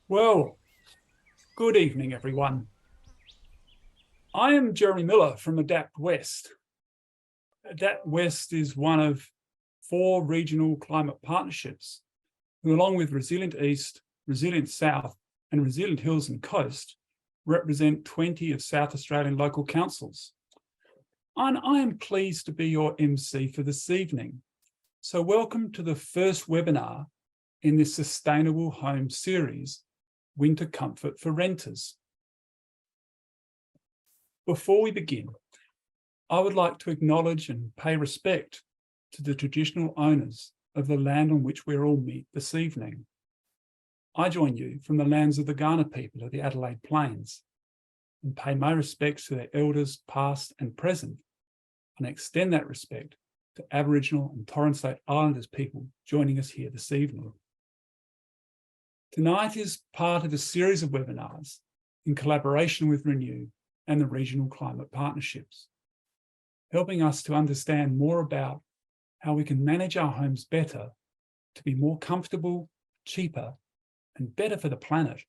Well, good evening, everyone. I am Jeremy Miller from Adapt West. Adapt West is one of 4 regional climate partnerships who, along with Resilient East, Resilient South, and Resilient Hills and Coast, represent 20 of South Australian local councils. And I am pleased to be your MC for this evening. So welcome to the first webinar in this Sustainable Home series, Winter Comfort for Renters. Before we begin, I would like to acknowledge and pay respect to the traditional owners of the land on which we all meet this evening. I join you from the lands of the Kaurna people of the Adelaide Plains and pay my respects to their elders past and present, and extend that respect to Aboriginal and Torres Strait Islanders people joining us here this evening. Tonight is part of a series of webinars in collaboration with Renew and the regional climate partnerships, helping us to understand more about how we can manage our homes better to be more comfortable, cheaper, and better for the planet.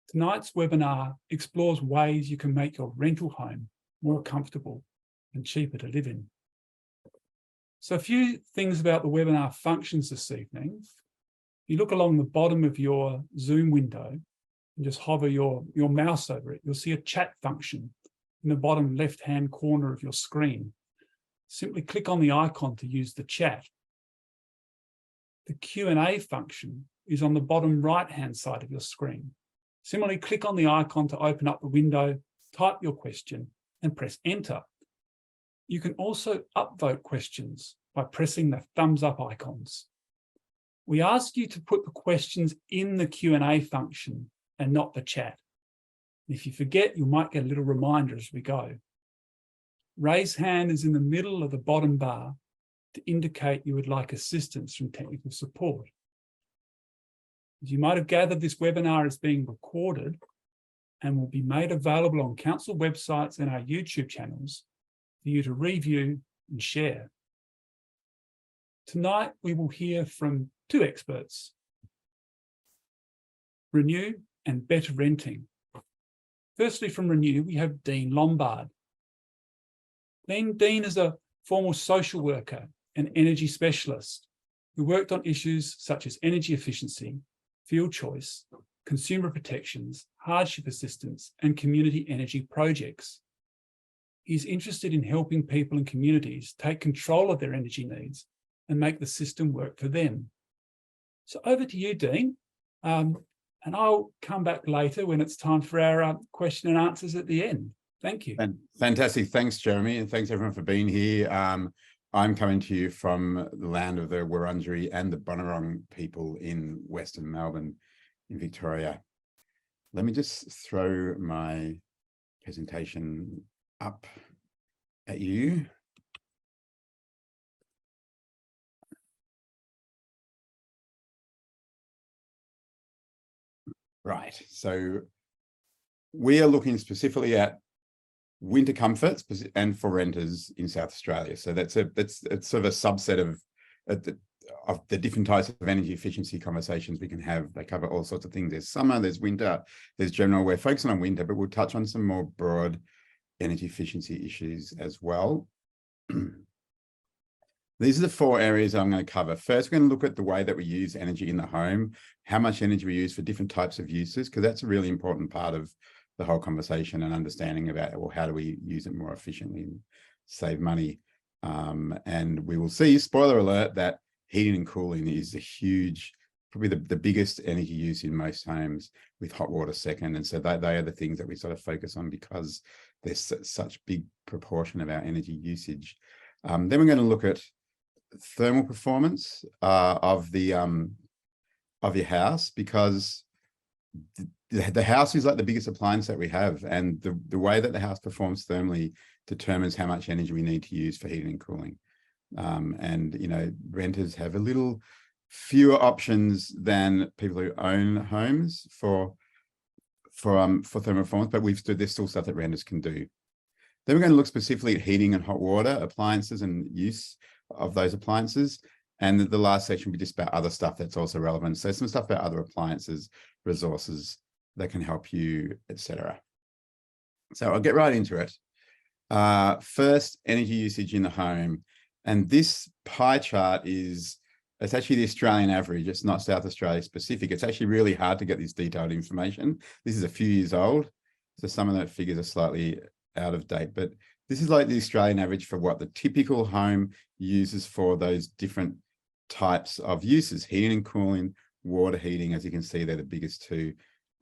Tonight's webinar explores ways you can make your rental home more comfortable and cheaper to live in. So a few things about the webinar functions this evening. You look along the bottom of your Zoom window and just hover your mouse over it. You'll see a chat function in the bottom left-hand corner of your screen. Simply click on the icon to use the chat. The Q&A function is on the bottom right-hand side of your screen. Similarly, click on the icon to open up the window, type your question, and press enter. You can also upvote questions by pressing the thumbs up icons. We ask you to put the questions in the Q&A function and not the chat. If you forget, you might get a little reminder as we go. Raise hand is in the middle of the bottom bar to indicate you would like assistance from technical support. As you might have gathered, this webinar is being recorded and will be made available on council websites and our YouTube channels for you to review and share. Tonight, we will hear from 2 experts, Renew and Better Renting. Firstly, from Renew, we have Dean Lombard. Dean is a former social worker and energy specialist who worked on issues such as energy efficiency, field choice, consumer protections, hardship assistance, and community energy projects. He's interested in helping people and communities take control of their energy needs and make the system work for them. So over to you, Dean, and I'll come back later when it's time for our question and answers at the end. Thank you. Fantastic. Thanks, Jeremy, and thanks everyone for being here. I'm coming to you from the land of the Wurundjeri and the Bunurong people in Western Melbourne in Victoria. Let me just throw my presentation up at you. Right, so we are looking specifically at winter comforts and for renters in South Australia. So it's sort of a subset of the different types of energy efficiency conversations we can have. They cover all sorts of things. There's summer, there's winter, there's general. We're focusing on winter, but we'll touch on some more broad energy efficiency issues as well. These are the 4 areas I'm going to cover. First, we're going to look at the way that we use energy in the home, how much energy we use for different types of uses, because that's a really important part of the whole conversation and understanding about, well, how do we use it more efficiently and save money? And we will see, spoiler alert, that heating and cooling is a huge, probably the biggest energy use in most homes, with hot water second. And so they are the things that we sort of focus on because there's such big proportion of our energy usage. Then we're going to look at thermal performance of your house, because the house is like the biggest appliance that we have, and the way that the house performs thermally determines how much energy we need to use for heating and cooling. And you know, renters have a little fewer options than people who own homes for thermal performance, but there's still stuff that renters can do. Then we're going to look specifically at heating and hot water appliances and use of those appliances. And the last section will be just about other stuff that's also relevant. So some stuff about other appliances, resources that can help you, etc. So I'll get right into it. First, energy usage in the home. And this pie chart it's actually the Australian average. It's not South Australia specific. It's actually really hard to get this detailed information. This is a few years old, so some of the figures are slightly out of date, but this is like the Australian average for what the typical home uses for those different types of uses: heating and cooling, water heating. As you can see, they're the biggest two.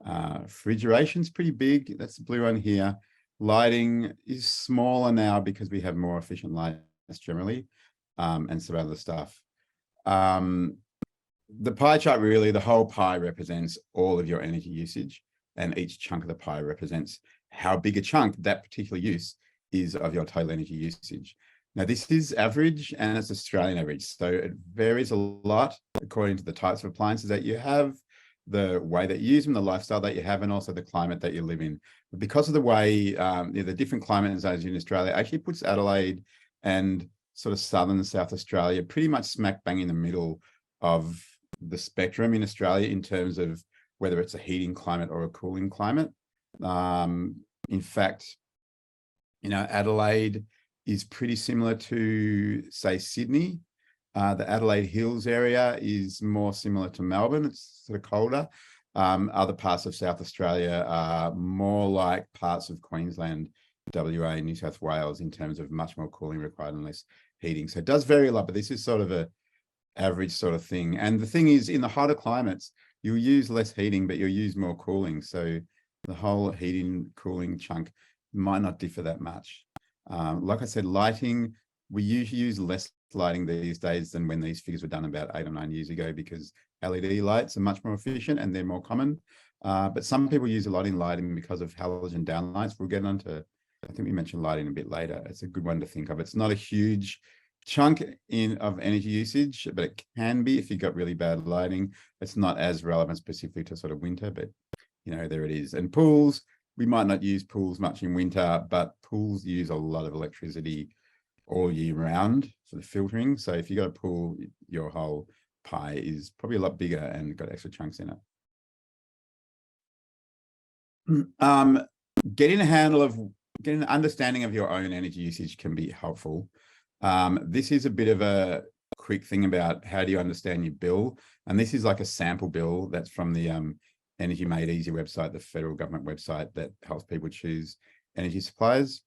Refrigeration's pretty big. That's the blue one here. Lighting is smaller now because we have more efficient lights generally, and some other stuff. The pie chart, really, the whole pie represents all of your energy usage, and each chunk of the pie represents how big a chunk that particular use is of your total energy usage. Now, this is average, and it's Australian average, so it varies a lot according to the types of appliances that you have, the way that you use them, the lifestyle that you have, and also the climate that you live in. But because of the way the different climate zones in Australia actually puts Adelaide and sort of southern South Australia pretty much smack bang in the middle of the spectrum in Australia in terms of whether it's a heating climate or a cooling climate. In fact, Adelaide is pretty similar to, say, Sydney. The Adelaide Hills area is more similar to Melbourne. It's sort of colder. Other parts of South Australia are more like parts of Queensland, WA, New South Wales, in terms of much more cooling required and less heating. So it does vary a lot, but this is sort of a average sort of thing. And the thing is, in the hotter climates, you'll use less heating, but you'll use more cooling. So the whole heating cooling chunk might not differ that much. Like I said, lighting, we usually use less lighting these days than when these figures were done about 8 or 9 years ago, because LED lights are much more efficient and they're more common. But some people use a lot in lighting because of halogen downlights. We'll get onto, I think we mentioned lighting a bit later. It's a good one to think of. It's not a huge chunk of energy usage, but it can be if you've got really bad lighting. It's not as relevant specifically to sort of winter, but there it is. And pools, we might not use pools much in winter, but pools use a lot of electricity all year round for the filtering. So if you got a pool, your whole pie is probably a lot bigger and got extra chunks in it. Getting an understanding of your own energy usage can be helpful. This is a bit of a quick thing about how do you understand your bill. And this is like a sample bill that's from the Energy Made Easy website, the federal government website that helps people choose energy suppliers.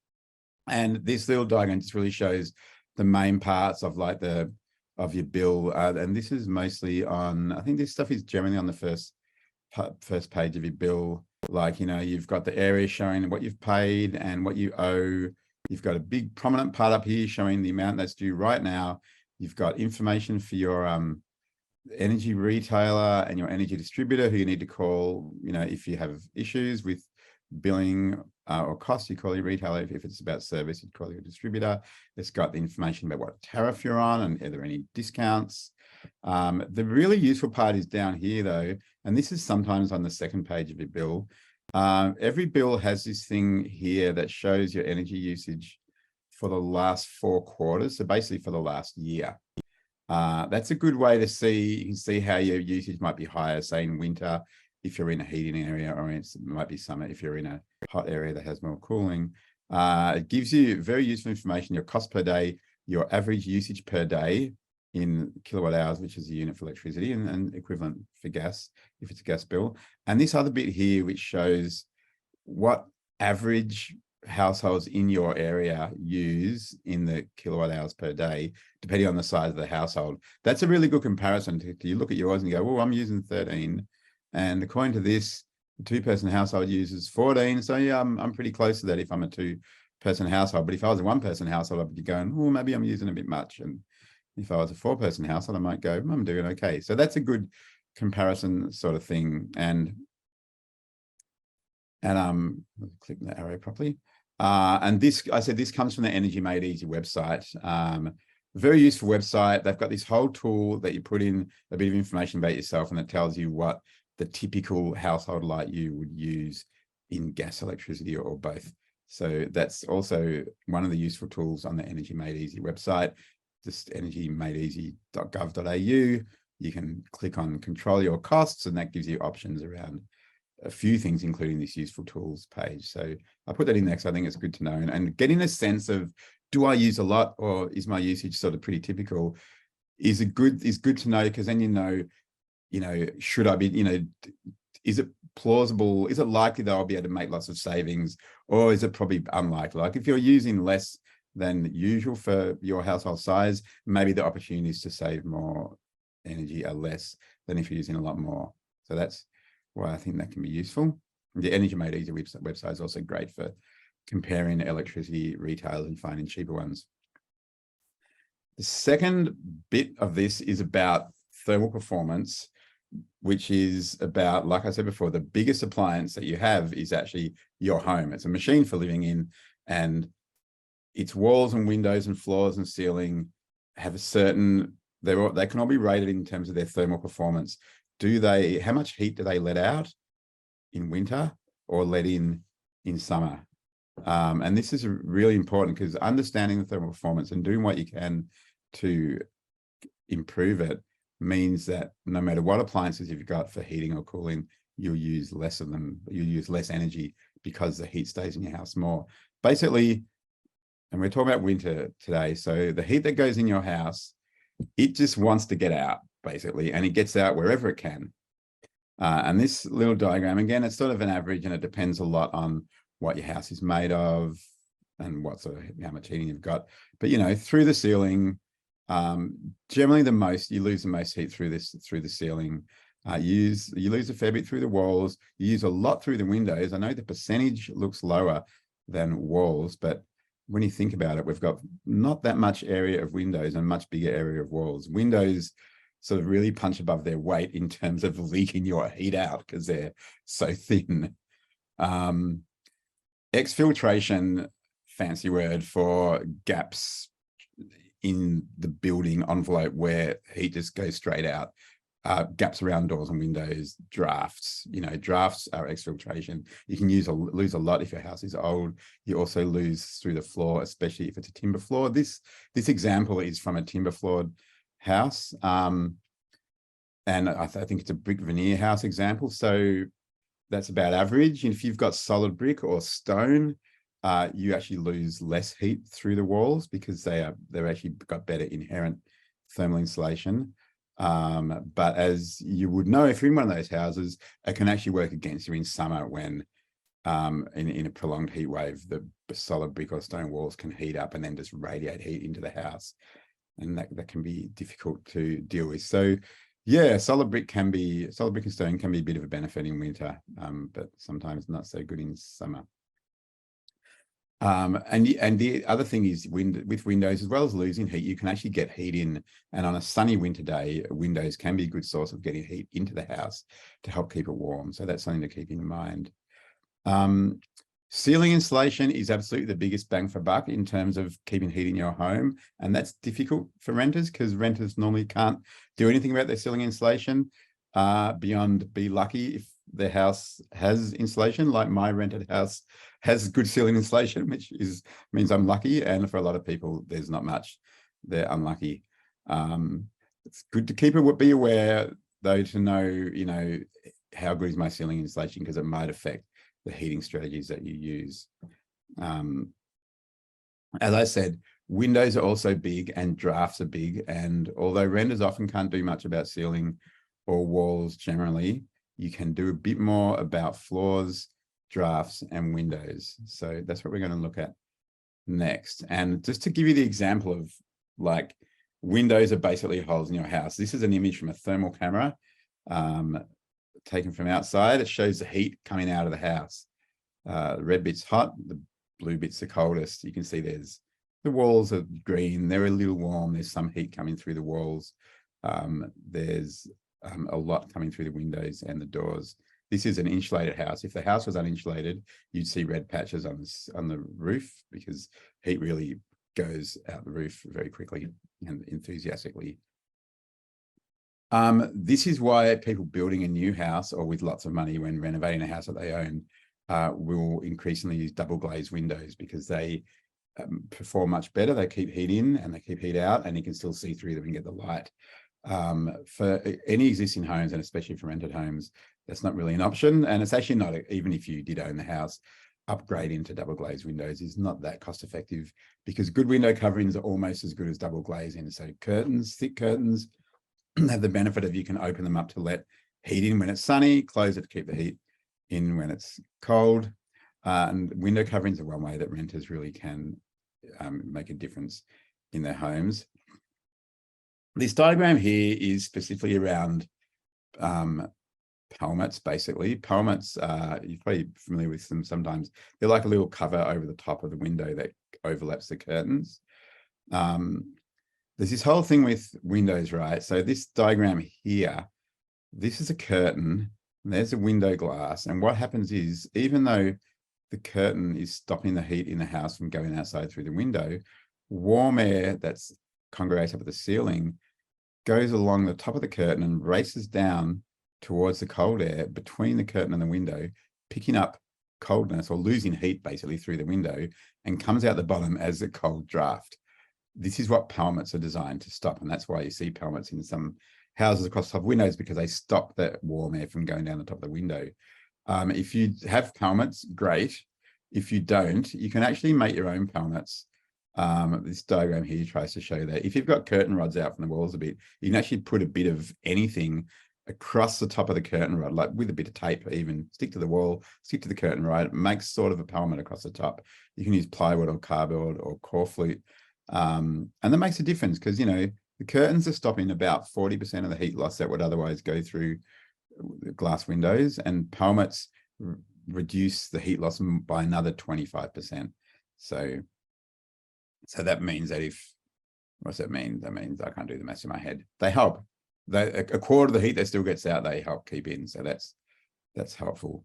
And this little diagram just really shows the main parts of your bill. And this is mostly on, I think this stuff is generally on the first page of your bill. Like, you've got the area showing what you've paid and what you owe. You've got a big prominent part up here showing the amount that's due right now. You've got information for your energy retailer and your energy distributor who you need to call, if you have issues with billing or costs, you call your retailer. If it's about service, you call your distributor. It's got the information about what tariff you're on and are there any discounts. The really useful part is down here though, and this is sometimes on the second page of your bill. Every bill has this thing here that shows your energy usage for the last 4 quarters. So basically for the last year. That's a good way to see, you can see how your usage might be higher, say in winter, if you're in a heating area, or it might be summer if you're in a hot area that has more cooling. It gives you very useful information, your cost per day, your average usage per day in kilowatt hours, which is a unit for electricity, and equivalent for gas, if it's a gas bill. And this other bit here, which shows what average households in your area use in the kilowatt hours per day, depending on the size of the household. That's a really good comparison. You look at yours and you go, well, I'm using 13. And according to this, a 2-person household uses 14. So yeah, I'm pretty close to that if I'm a 2-person household. But if I was a 1-person household, I'd be going, oh, maybe I'm using a bit much. And if I was a 4-person household, I might go, I'm doing okay. So that's a good comparison sort of thing. And click the arrow properly. And this, I said, this comes from the Energy Made Easy website. Very useful website. They've got this whole tool that you put in a bit of information about yourself, and it tells you what the typical household light you would use in gas, electricity, or both. So that's also one of the useful tools on the Energy Made Easy website. just energymadeeasy.gov.au. You can click on control your costs, and that gives you options around a few things, including this useful tools page. So I put that in there because I think it's good to know, and getting a sense of, do I use a lot, or is my usage sort of pretty typical, is good to know, because then you know, should I be, is it plausible? Is it likely that I'll be able to make lots of savings, or is it probably unlikely? Like if you're using less than usual for your household size, maybe the opportunities to save more energy are less than if you're using a lot more. So that's why I think that can be useful. The Energy Made Easy website is also great for comparing electricity retailers and finding cheaper ones. The second bit of this is about thermal performance, which is about, like I said before, the biggest appliance that you have is actually your home. It's a machine for living in, and its walls and windows and floors and ceiling have a certain, they can all be rated in terms of their thermal performance. How much heat do they let out in winter or let in summer? And this is really important, because understanding the thermal performance and doing what you can to improve it means that no matter what appliances you've got for heating or cooling, you'll use less of them. You'll use less energy because the heat stays in your house more. Basically, and we're talking about winter today, so the heat that goes in your house, it just wants to get out, basically, and it gets out wherever it can. And this little diagram, again, it's sort of an average, and it depends a lot on what your house is made of and how much heating you've got. But through the ceiling, generally you lose the most heat through the ceiling. You lose a fair bit through the walls. You use a lot through the windows. I know the percentage looks lower than walls, but when you think about it, we've got not that much area of windows and much bigger area of walls. Windows sort of really punch above their weight in terms of leaking your heat out because they're so thin. Exfiltration, fancy word for gaps in the building envelope where heat just goes straight out. Gaps around doors and windows, drafts. Drafts are exfiltration. You can lose a lot if your house is old. You also lose through the floor, especially if it's a timber floor. This example is from a timber floored house, and I think it's a brick veneer house example. So that's about average. And if you've got solid brick or stone, you actually lose less heat through the walls because they've actually got better inherent thermal insulation. But as you would know, if you're in one of those houses, it can actually work against you in summer when in a prolonged heat wave, the solid brick or stone walls can heat up and then just radiate heat into the house. And that can be difficult to deal with. So yeah, solid brick and stone can be a bit of a benefit in winter, but sometimes not so good in summer. And the other thing is with windows, as well as losing heat, you can actually get heat in. And on a sunny winter day, windows can be a good source of getting heat into the house to help keep it warm. So that's something to keep in mind. Ceiling insulation is absolutely the biggest bang for buck in terms of keeping heat in your home. And that's difficult for renters because renters normally can't do anything about their ceiling insulation beyond be lucky if their house has insulation. Like my rented house has good ceiling insulation, which means I'm lucky. And for a lot of people, there's not much. They're unlucky. It's good to be aware, though, to know, how good is my ceiling insulation, because it might affect the heating strategies that you use. As I said, windows are also big and drafts are big. And although renters often can't do much about ceiling or walls generally, you can do a bit more about floors, drafts, and windows. So that's what we're going to look at next. And just to give you the example of, like, windows are basically holes in your house. This is an image from a thermal camera taken from outside. It shows the heat coming out of the house. The red bit's hot, the blue bit's the coldest. You can see the walls are green. They're a little warm. There's some heat coming through the walls. There's a lot coming through the windows and the doors. This is an insulated house. If the house was uninsulated, you'd see red patches on the roof because heat really goes out the roof very quickly and enthusiastically. This is why people building a new house or with lots of money when renovating a house that they own will increasingly use double glazed windows, because they perform much better. They keep heat in and they keep heat out, and you can still see through them and get the light. For any existing homes, and especially for rented homes, that's not really an option. And it's actually not, even if you did own the house, upgrade into double glazed windows is not that cost effective, because good window coverings are almost as good as double glazing. So curtains, thick curtains, have the benefit of you can open them up to let heat in when it's sunny, close it to keep the heat in when it's cold. And window coverings are one way that renters really can make a difference in their homes. This diagram here is specifically around pelmets, basically. Pelmets, you're probably familiar with them sometimes. They're like a little cover over the top of the window that overlaps the curtains. There's this whole thing with windows, right? So this diagram here, this is a curtain, and there's a window glass. And what happens is, even though the curtain is stopping the heat in the house from going outside through the window, warm air that's congregates up at the ceiling goes along the top of the curtain and races down towards the cold air between the curtain and the window, picking up coldness or losing heat basically through the window, and comes out the bottom as a cold draft. This is what pelmets are designed to stop. And that's why you see pelmets in some houses across the top of windows, because they stop that warm air from going down the top of the window. If you have pelmets, great. If you don't, you can actually make your own pelmets. This diagram here tries to show that if you've got curtain rods out from the walls a bit, you can actually put a bit of anything across the top of the curtain rod, like with a bit of tape, even stick to the wall, stick to the curtain rod. It makes sort of a pelmet across the top. You can use plywood or cardboard or core flute. And that makes a difference, because, you know, the curtains are stopping about 40% of the heat loss that would otherwise go through glass windows, and pelmets reduce the heat loss by another 25%. So that means that what's that mean? That means I can't do the maths in my head. They help. A quarter of the heat that still gets out, they help keep in. So that's helpful.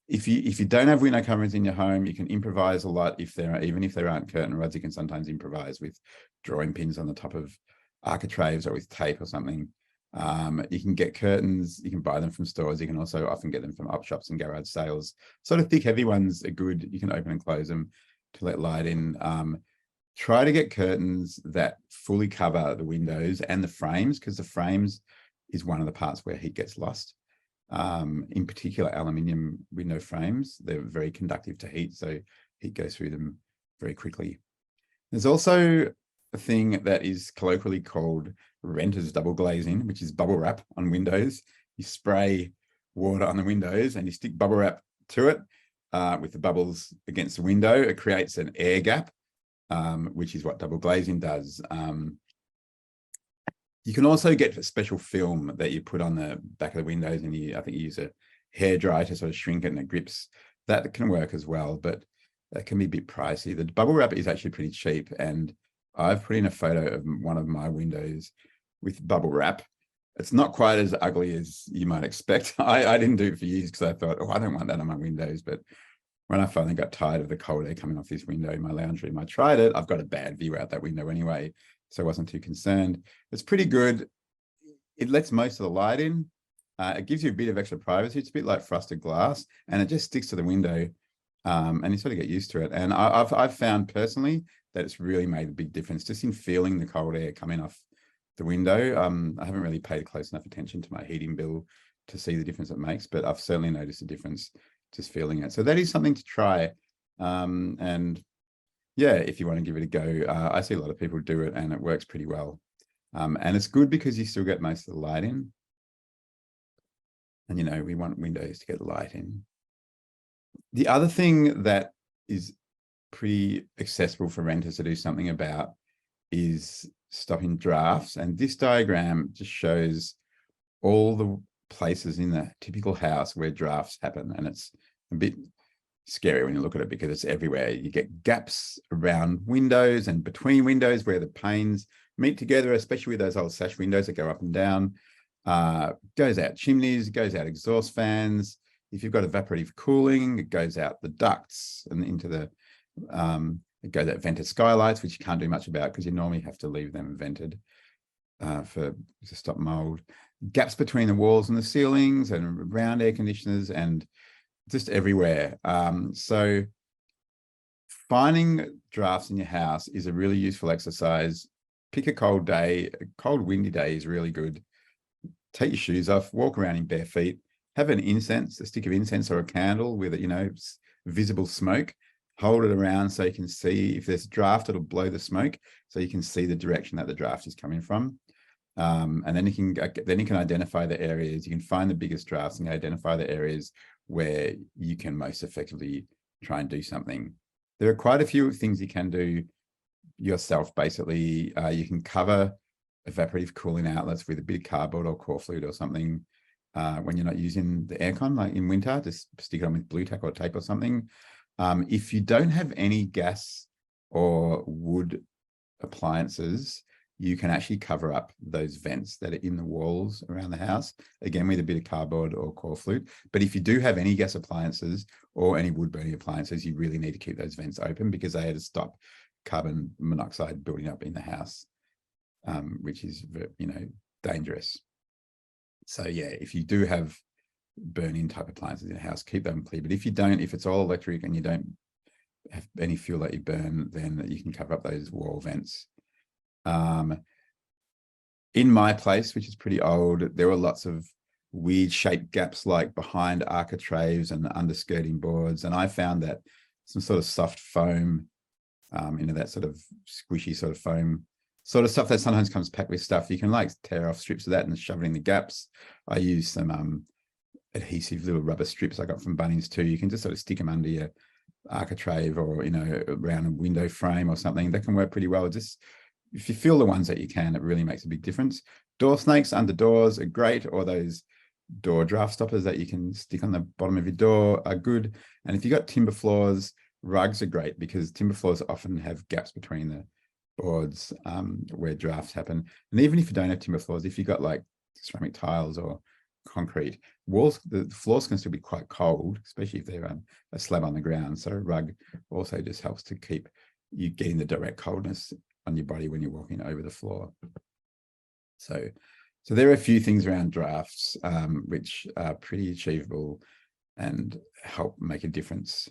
If you don't have window coverings in your home, you can improvise a lot. Even if there aren't curtain rods, you can sometimes improvise with drawing pins on the top of architraves or with tape or something. You can get curtains, you can buy them from stores. You can also often get them from op shops and garage sales. Sort of thick, heavy ones are good. You can open and close them to let light in. Try to get curtains that fully cover the windows and the frames, because the frames is one of the parts where heat gets lost. In particular, aluminium window frames, they're very conductive to heat, so heat goes through them very quickly. There's also a thing that is colloquially called renter's double glazing, which is bubble wrap on windows. You spray water on the windows and you stick bubble wrap to it with the bubbles against the window. It creates an air gap, which is what double glazing does. You can also get a special film that you put on the back of the windows, and I think you use a hairdryer to sort of shrink it, and it grips. That can work as well, but that can be a bit pricey. The bubble wrap is actually pretty cheap, and I've put in a photo of one of my windows with bubble wrap. It's not quite as ugly as you might expect. I didn't do it for years because I thought, oh, I don't want that on my windows. But when I finally got tired of the cold air coming off this window in my lounge room, I tried it. I've got a bad view out that window anyway, so I wasn't too concerned. It's pretty good. It lets most of the light in. It gives you a bit of extra privacy. It's a bit like frosted glass, and it just sticks to the window, and you sort of get used to it. And I've found personally that it's really made a big difference just in feeling the cold air coming off the window. I haven't really paid close enough attention to my heating bill to see the difference it makes, but I've certainly noticed a difference just feeling it. So that is something to try. And yeah, if you want to give it a go, I see a lot of people do it and it works pretty well. And it's good because you still get most of the light in. And, you know, we want windows to get light in. The other thing that is pretty accessible for renters to do something about is stopping drafts. And this diagram just shows all the places in the typical house where drafts happen. And it's a bit scary when you look at it because it's everywhere. You get gaps around windows and between windows where the panes meet together, especially with those old sash windows that go up and down. Goes out chimneys, goes out exhaust fans. If you've got evaporative cooling, it goes out the ducts and into the, it goes out vented skylights, which you can't do much about because you normally have to leave them vented to stop mold. Gaps between the walls and the ceilings and around air conditioners and just everywhere. So finding drafts in your house is a really useful exercise. Pick a cold day. A cold, windy day is really good. Take your shoes off, walk around in bare feet, have an incense, a stick of incense or a candle with, visible smoke. Hold it around so you can see if there's a draft, it'll blow the smoke so you can see the direction that the draft is coming from. And then you can identify the areas. You can find the biggest drafts and identify the areas where you can most effectively try and do something. There are quite a few things you can do yourself. Basically, you can cover evaporative cooling outlets with a bit of cardboard or core fluid or something when you're not using the aircon, like in winter. Just stick it on with blue tack or tape or something. If you don't have any gas or wood appliances, you can actually cover up those vents that are in the walls around the house, again, with a bit of cardboard or core fluid. But if you do have any gas appliances or any wood burning appliances, you really need to keep those vents open because they are to stop carbon monoxide building up in the house, which is, dangerous. So yeah, if you do have burn-in type appliances in the house, keep them clear. But if you don't, if it's all electric and you don't have any fuel that you burn, then you can cover up those wall vents. In my place, which is pretty old, there were lots of weird shaped gaps like behind architraves and underskirting boards. And I found that some sort of soft foam, that sort of squishy sort of foam sort of stuff that sometimes comes packed with stuff. You can like tear off strips of that and shove it in the gaps. I use some adhesive little rubber strips I got from Bunnings too. You can just sort of stick them under your architrave or, around a window frame or something. That can work pretty well. Just if you feel the ones that you can, it really makes a big difference. Door snakes under doors are great, or those door draft stoppers that you can stick on the bottom of your door are good. And if you've got timber floors, rugs are great because timber floors often have gaps between the boards where drafts happen. And even if you don't have timber floors, if you've got like ceramic tiles or concrete walls, the floors can still be quite cold, especially if they're a slab on the ground. So a rug also just helps to keep you getting the direct coldness on your body when you're walking over the floor. So there are a few things around drafts which are pretty achievable and help make a difference.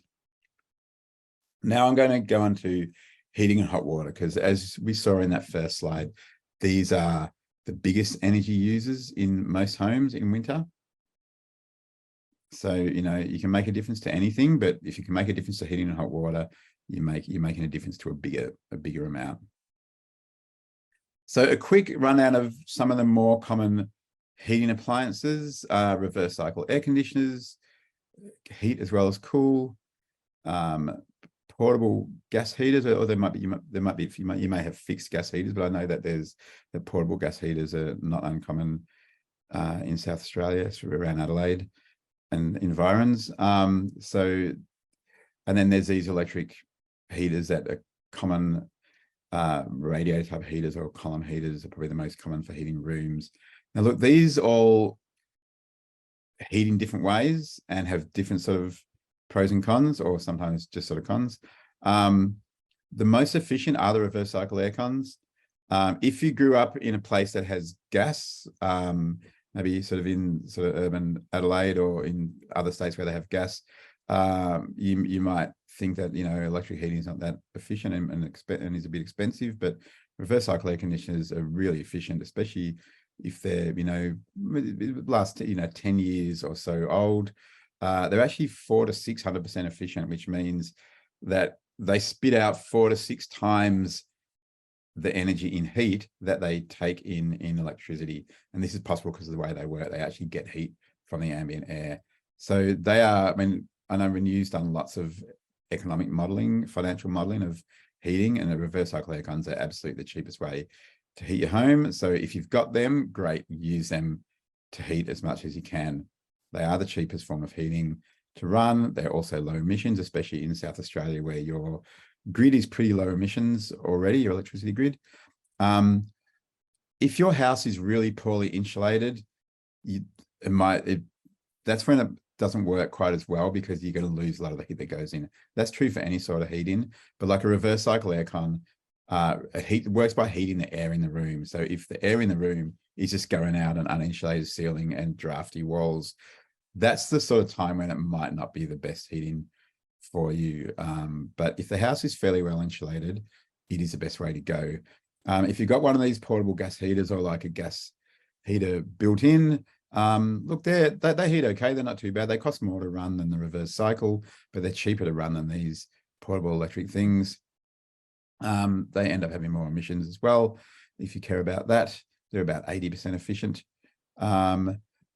Now I'm going to go on to heating and hot water, because as we saw in that first slide, these are the biggest energy users in most homes in winter. So, you can make a difference to anything, but if you can make a difference to heating and hot water, you're making a difference to a bigger amount. So a quick rundown of some of the more common heating appliances: reverse cycle air conditioners, heat as well as cool, portable gas heaters, or you may have fixed gas heaters, but I know that the portable gas heaters are not uncommon in South Australia, so around Adelaide and environs. And then there's these electric heaters that are common. Radiator type heaters or column heaters are probably the most common for heating rooms. Now look, these all heat in different ways and have different sort of pros and cons, or sometimes just sort of cons. The most efficient are the reverse cycle air cons. If you grew up in a place that has gas, maybe sort of in urban Adelaide or in other states where they have gas, you might think that electric heating is not that efficient and is a bit expensive, but reverse cycle air conditioners are really efficient, especially if they're last 10 years or so old. They're actually 400 to 600% efficient, which means that they spit out 4 to 6 times the energy in heat that they take in electricity. And this is possible because of the way they work. They actually get heat from the ambient air. So they are, I know Renew's done lots of economic modeling, financial modeling of heating, and the reverse cycle air cons are absolutely the cheapest way to heat your home. So if you've got them, great, use them to heat as much as you can. They are the cheapest form of heating to run. They're also low emissions, especially in South Australia, where your grid is pretty low emissions already, your electricity grid. If your house is really poorly insulated, that's when it doesn't work quite as well, because you're going to lose a lot of the heat that goes in. That's true for any sort of heating, but like a reverse cycle aircon, it works by heating the air in the room. So if the air in the room is just going out an uninsulated ceiling and drafty walls, that's the sort of time when it might not be the best heating for you. But if the house is fairly well insulated, it is the best way to go. If you've got one of these portable gas heaters or like a gas heater built in, look, they heat okay. They're not too bad. They cost more to run than the reverse cycle, but they're cheaper to run than these portable electric things. They end up having more emissions as well. If you care about that, they're about 80% efficient.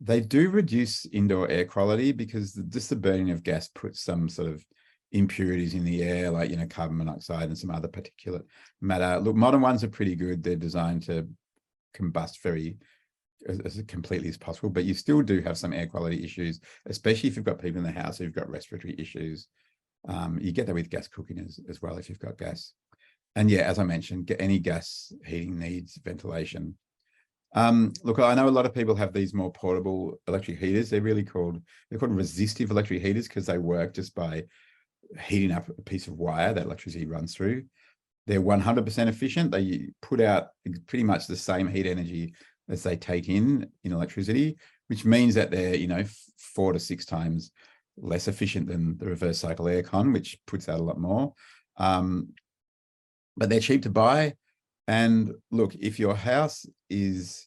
They do reduce indoor air quality because just the burning of gas puts some sort of impurities in the air, like, carbon monoxide and some other particulate matter. Look, modern ones are pretty good. They're designed to combust as completely as possible, but you still do have some air quality issues, especially if you've got people in the house who've got respiratory issues. You get that with gas cooking as well if you've got gas. And yeah, as I mentioned, any gas heating needs ventilation. Look, I know a lot of people have these more portable electric heaters. They're called resistive electric heaters because they work just by heating up a piece of wire that electricity runs through. They're 100% efficient. They put out pretty much the same heat energy as they take in electricity, which means that they're 4 to 6 times less efficient than the reverse cycle aircon, which puts out a lot more. But they're cheap to buy. And look, if your house is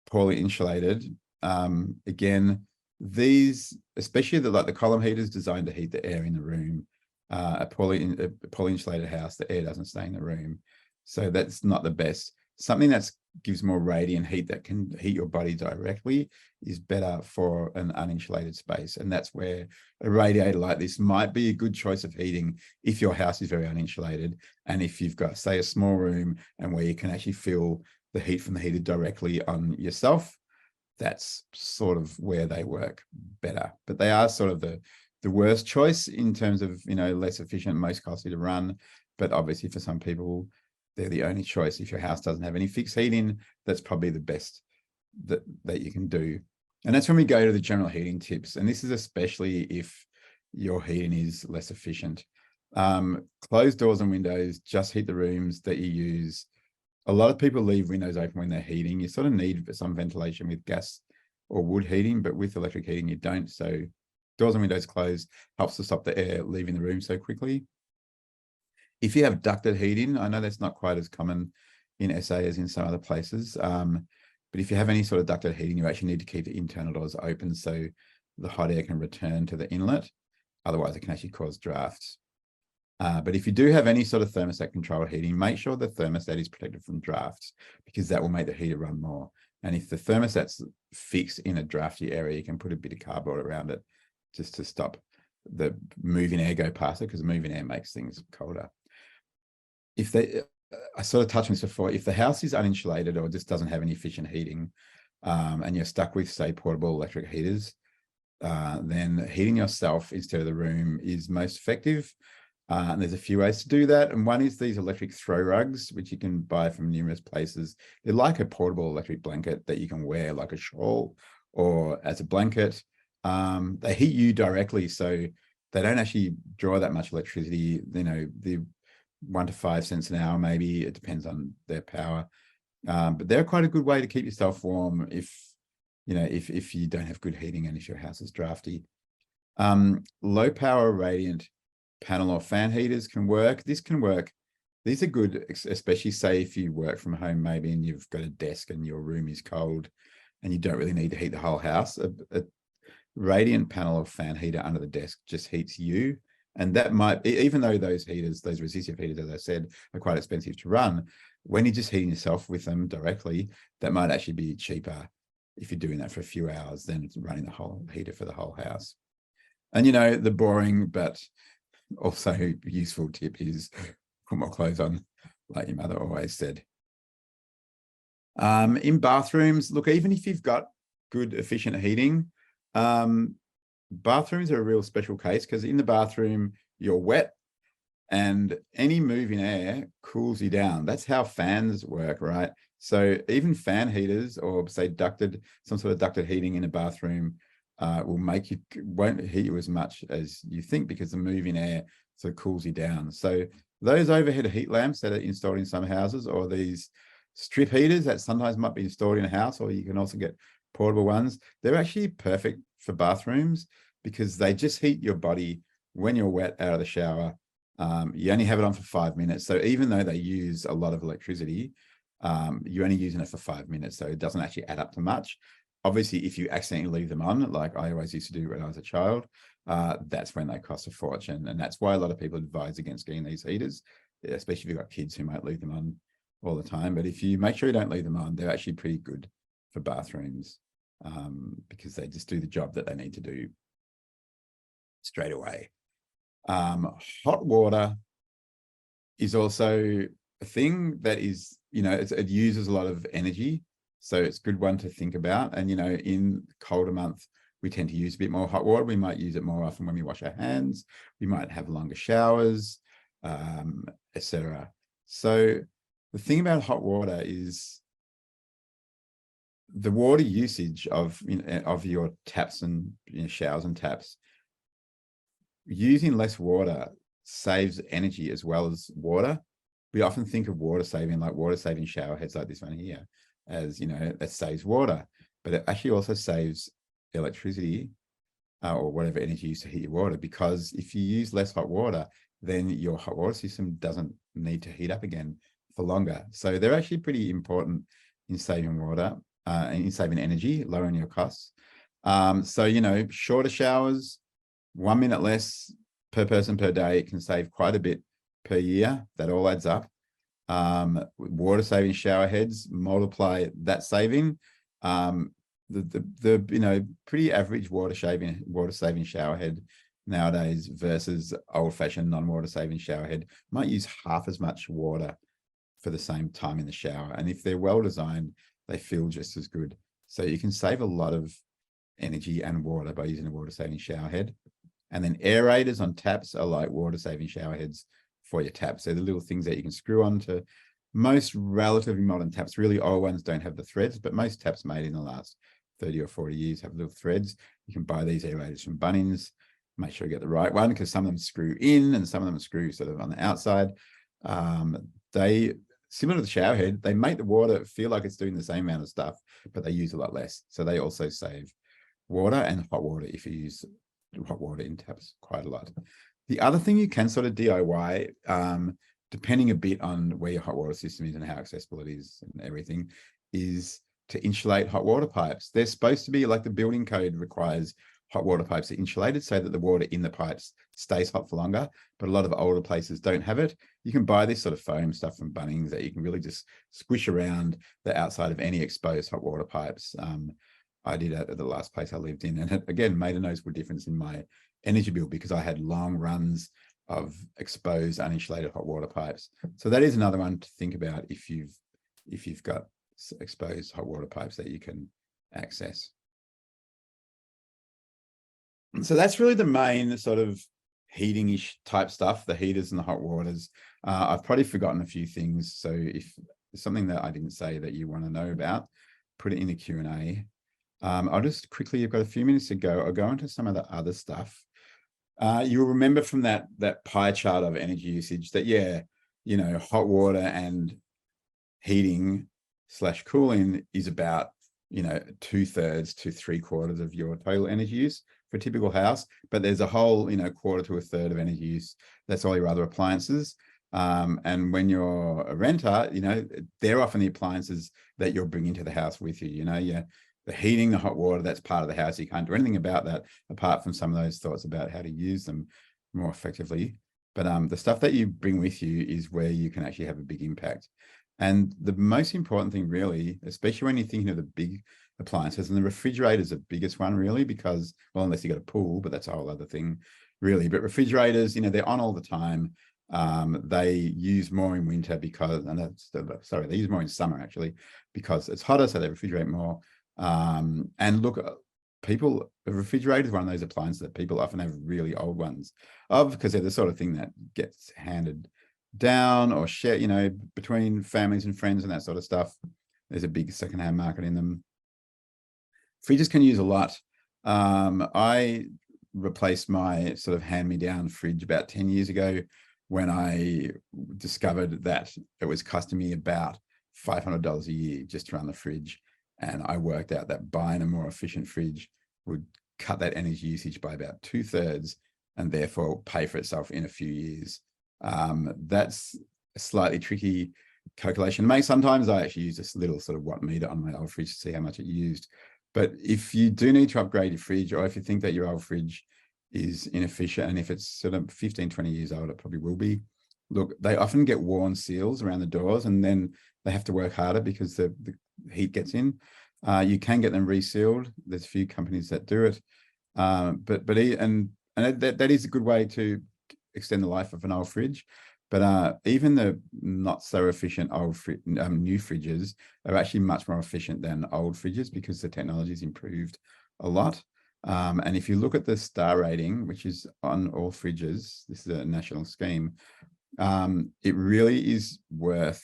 poorly insulated, again, these, especially the column heaters designed to heat the air in the room, a poorly insulated house, the air doesn't stay in the room. So that's not the best. Something that gives more radiant heat that can heat your body directly is better for an uninsulated space. And that's where a radiator like this might be a good choice of heating if your house is very uninsulated. And if you've got, say, a small room and where you can actually feel the heat from the heater directly on yourself, that's sort of where they work better. But they are sort of the worst choice in terms of, less efficient, most costly to run. But obviously for some people, they're the only choice. If your house doesn't have any fixed heating, that's probably the best that you can do. And that's when we go to the general heating tips. And this is especially if your heating is less efficient. Close doors and windows, just heat the rooms that you use. A lot of people leave windows open when they're heating. You sort of need some ventilation with gas or wood heating, but with electric heating, you don't. So doors and windows closed helps to stop the air leaving the room so quickly. If you have ducted heating, I know that's not quite as common in SA as in some other places, but if you have any sort of ducted heating, you actually need to keep the internal doors open so the hot air can return to the inlet. Otherwise, it can actually cause drafts. But if you do have any sort of thermostat controlled heating, make sure the thermostat is protected from drafts because that will make the heater run more. And if the thermostat's fixed in a drafty area, you can put a bit of cardboard around it just to stop the moving air go past it because moving air makes things colder. I sort of touched on this before, if the house is uninsulated or just doesn't have any efficient heating and you're stuck with, say, portable electric heaters, then heating yourself instead of the room is most effective. And there's a few ways to do that. And one is these electric throw rugs, which you can buy from numerous places. They're like a portable electric blanket that you can wear like a shawl or as a blanket. They heat you directly, so they don't actually draw that much electricity. The 1 to 5 cents an hour, maybe it depends on their power. But they're quite a good way to keep yourself warm if you don't have good heating and if your house is drafty. Low power radiant panel or fan heaters can work. This can work. These are good, especially say if you work from home maybe and you've got a desk and your room is cold and you don't really need to heat the whole house. A radiant panel or fan heater under the desk just heats you. And that might, even though those heaters, those resistive heaters, as I said, are quite expensive to run, when you're just heating yourself with them directly, that might actually be cheaper if you're doing that for a few hours than running the whole heater for the whole house. And, the boring but also useful tip is put more clothes on, like your mother always said. In bathrooms, look, even if you've got good, efficient heating, bathrooms are a real special case because in the bathroom, you're wet and any moving air cools you down. That's how fans work, right? So even fan heaters or say some sort of ducted heating in a bathroom won't heat you as much as you think because the moving air sort of cools you down. So those overhead heat lamps that are installed in some houses or these strip heaters that sometimes might be installed in a house, or you can also get portable ones, they're actually perfect for bathrooms because they just heat your body when you're wet out of the shower, you only have it on for 5 minutes. So even though they use a lot of electricity, you're only using it for 5 minutes. So it doesn't actually add up to much. Obviously, if you accidentally leave them on, like I always used to do when I was a child, that's when they cost a fortune. And that's why a lot of people advise against getting these heaters, especially if you've got kids who might leave them on all the time. But if you make sure you don't leave them on, they're actually pretty good for bathrooms, because they just do the job that they need to do straight away. Hot water is also a thing that is, it uses a lot of energy. So it's a good one to think about. And, in colder months, we tend to use a bit more hot water. We might use it more often when we wash our hands. We might have longer showers, etc. So the thing about hot water is the water usage of your taps and showers and taps. Using less water saves energy as well as water. We often think of water saving, like water saving shower heads like this one here, as that saves water, but it actually also saves electricity or whatever energy you use to heat your water, because if you use less hot water, then your hot water system doesn't need to heat up again for longer. So they're actually pretty important in saving water and in saving energy, lowering your costs. So shorter showers, 1 minute less per person per day, can save quite a bit per year. That all adds up. Water saving shower heads, multiply that saving. The pretty average water saving shower head nowadays versus old-fashioned non-water saving shower head might use half as much water for the same time in the shower. And if they're well designed, they feel just as good. So you can save a lot of energy and water by using a water saving shower head. And then aerators on taps are like water saving shower heads for your taps. They're the little things that you can screw onto most relatively modern taps. Really old ones don't have the threads, but most taps made in the last 30 or 40 years have little threads. You can buy these aerators from Bunnings. Make sure you get the right one, because some of them screw in and some of them screw sort of on the outside. They, similar to the shower head, they make the water feel like it's doing the same amount of stuff, but they use a lot less. So they also save water and hot water if you use hot water in taps quite a lot. The other thing you can sort of DIY, depending a bit on where your hot water system is and how accessible it is and everything, is to insulate hot water pipes. They're supposed to be, like, the building code requires hot water pipes are insulated so that the water in the pipes stays hot for longer, but a lot of older places don't have it. You can buy this sort of foam stuff from Bunnings that you can really just squish around the outside of any exposed hot water pipes. I did that at the last place I lived in, and it, again, made a noticeable difference in my energy bill because I had long runs of exposed uninsulated hot water pipes. So that is another one to think about if you've got exposed hot water pipes that you can access. So that's really the main sort of heating-ish type stuff, the heaters and the hot waters. I've probably forgotten a few things. So if there's something that I didn't say that you want to know about, put it in the Q&A. I'll just quickly, you've got a few minutes to go. I'll go into some of the other stuff. You'll remember from that pie chart of energy usage that, yeah, hot water and heating / cooling is about, 2/3 to 3/4 of your total energy use for a typical house. But there's a whole, 1/4 to 1/3 of energy use. That's all your other appliances. And when you're a renter, they're often the appliances that you're bringing to the house with you. The heating, the hot water, that's part of the house. You can't do anything about that apart from some of those thoughts about how to use them more effectively. But the stuff that you bring with you is where you can actually have a big impact. And the most important thing really, especially when you're thinking of the big appliances, and the refrigerator is the biggest one really, because, well, unless you got a pool, but that's a whole other thing really. But refrigerators, they're on all the time. They use more in winter because, they use more in summer actually, because it's hotter, so they refrigerate more. And look, a refrigerator is one of those appliances that people often have really old ones of, because they're the sort of thing that gets handed down or share, between families and friends and that sort of stuff. There's a big secondhand market in them. Fridges can use a lot. I replaced my sort of hand-me-down fridge about 10 years ago when I discovered that it was costing me about $500 a year just to run the fridge. And I worked out that buying a more efficient fridge would cut that energy usage by about 2/3 and therefore pay for itself in a few years. That's a slightly tricky calculation to make. Sometimes I actually use this little sort of watt meter on my old fridge to see how much it used. But if you do need to upgrade your fridge, or if you think that your old fridge is inefficient, and if it's sort of 15, 20 years old, it probably will be. Look, they often get worn seals around the doors, and then they have to work harder because the heat gets in. You can get them resealed. There's a few companies that do it. That is a good way to extend the life of an old fridge. But even the not so efficient new fridges are actually much more efficient than old fridges because the technology's improved a lot. And if you look at the star rating, which is on all fridges, this is a national scheme, it really is worth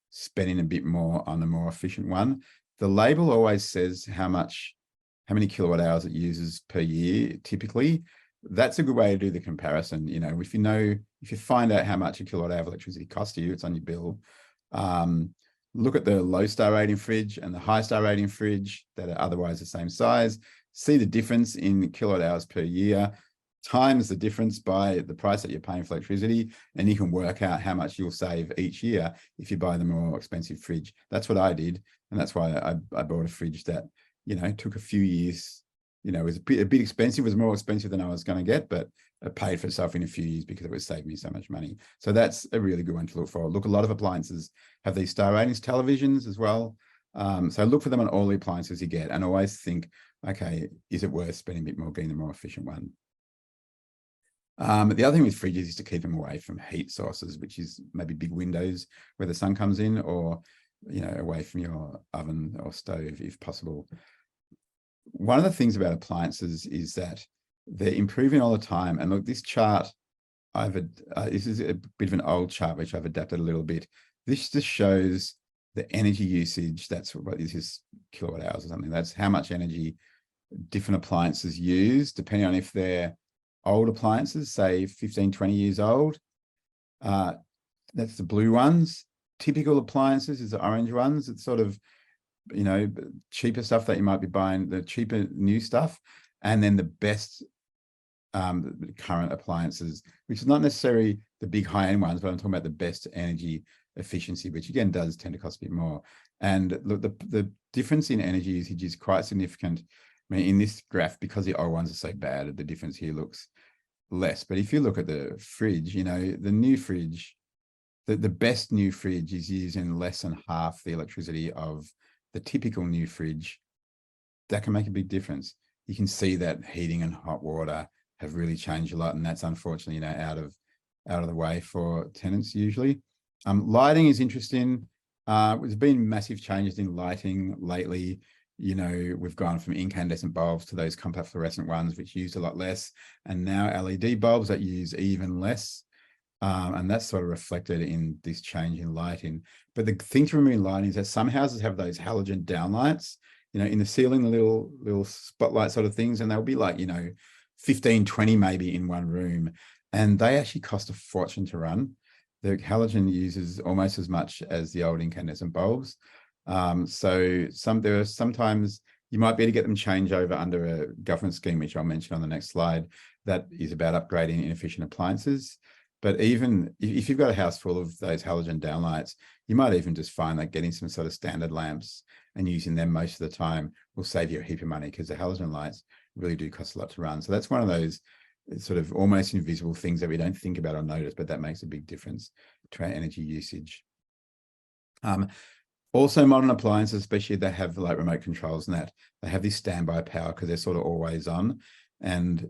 spending a bit more on a more efficient one. The label always says how many kilowatt hours it uses per year, typically. That's a good way to do the comparison. You know, if you find out how much a kilowatt hour of electricity costs you, it's on your bill. Look at the low star rating fridge and the high star rating fridge that are otherwise the same size, see the difference in kilowatt hours per year, times the difference by the price that you're paying for electricity, and you can work out how much you'll save each year if you buy the more expensive fridge. That's what I did. And that's why I bought a fridge that, you know, took a few years. You know, it was a bit expensive, it was more expensive than I was going to get, but it paid for itself in a few years because it would save me so much money. So that's a really good one to look for. Look, a lot of appliances have these star ratings, televisions as well. So look for them on all the appliances you get, and always think, okay, is it worth spending a bit more getting the more efficient one? The other thing with fridges is to keep them away from heat sources, which is maybe big windows where the sun comes in, or, you know, away from your oven or stove if possible. One of the things about appliances is that they're improving all the time. And look, this chart, this is a bit of an old chart, which I've adapted a little bit. This just shows the energy usage. That's what this is, kilowatt hours or something. That's how much energy different appliances use, depending on if they're old appliances, say 15, 20 years old. That's the blue ones. Typical appliances is the orange ones. It's sort of, you know, cheaper stuff that you might be buying, the cheaper new stuff, and then the best current appliances, which is not necessarily the big high-end ones, but I'm talking about the best energy efficiency, which again does tend to cost a bit more. And look, the difference in energy usage is quite significant. I mean, in this graph, because the old ones are so bad, the difference here looks less. But if you look at the fridge, you know, the new fridge, the best new fridge is using less than half the electricity of the typical new fridge. That can make a big difference. You can see that heating and hot water have really changed a lot, and that's unfortunately, you know, out of the way for tenants usually. Lighting is interesting. There's been massive changes in lighting lately. You know, we've gone from incandescent bulbs to those compact fluorescent ones, which use a lot less, and now LED bulbs that use even less. And that's sort of reflected in this change in lighting. But the thing to remember in lighting is that some houses have those halogen downlights, you know, in the ceiling, the little spotlight sort of things, and they'll be like, you know, 15, 20 maybe in one room, and they actually cost a fortune to run. The halogen uses almost as much as the old incandescent bulbs. So there are sometimes you might be able to get them changed over under a government scheme, which I'll mention on the next slide, that is about upgrading inefficient appliances. But even if you've got a house full of those halogen downlights, you might even just find that getting some sort of standard lamps and using them most of the time will save you a heap of money, because the halogen lights really do cost a lot to run. So that's one of those sort of almost invisible things that we don't think about or notice, but that makes a big difference to our energy usage. Also, modern appliances, especially that have like remote controls and that, they have this standby power because they're sort of always on. And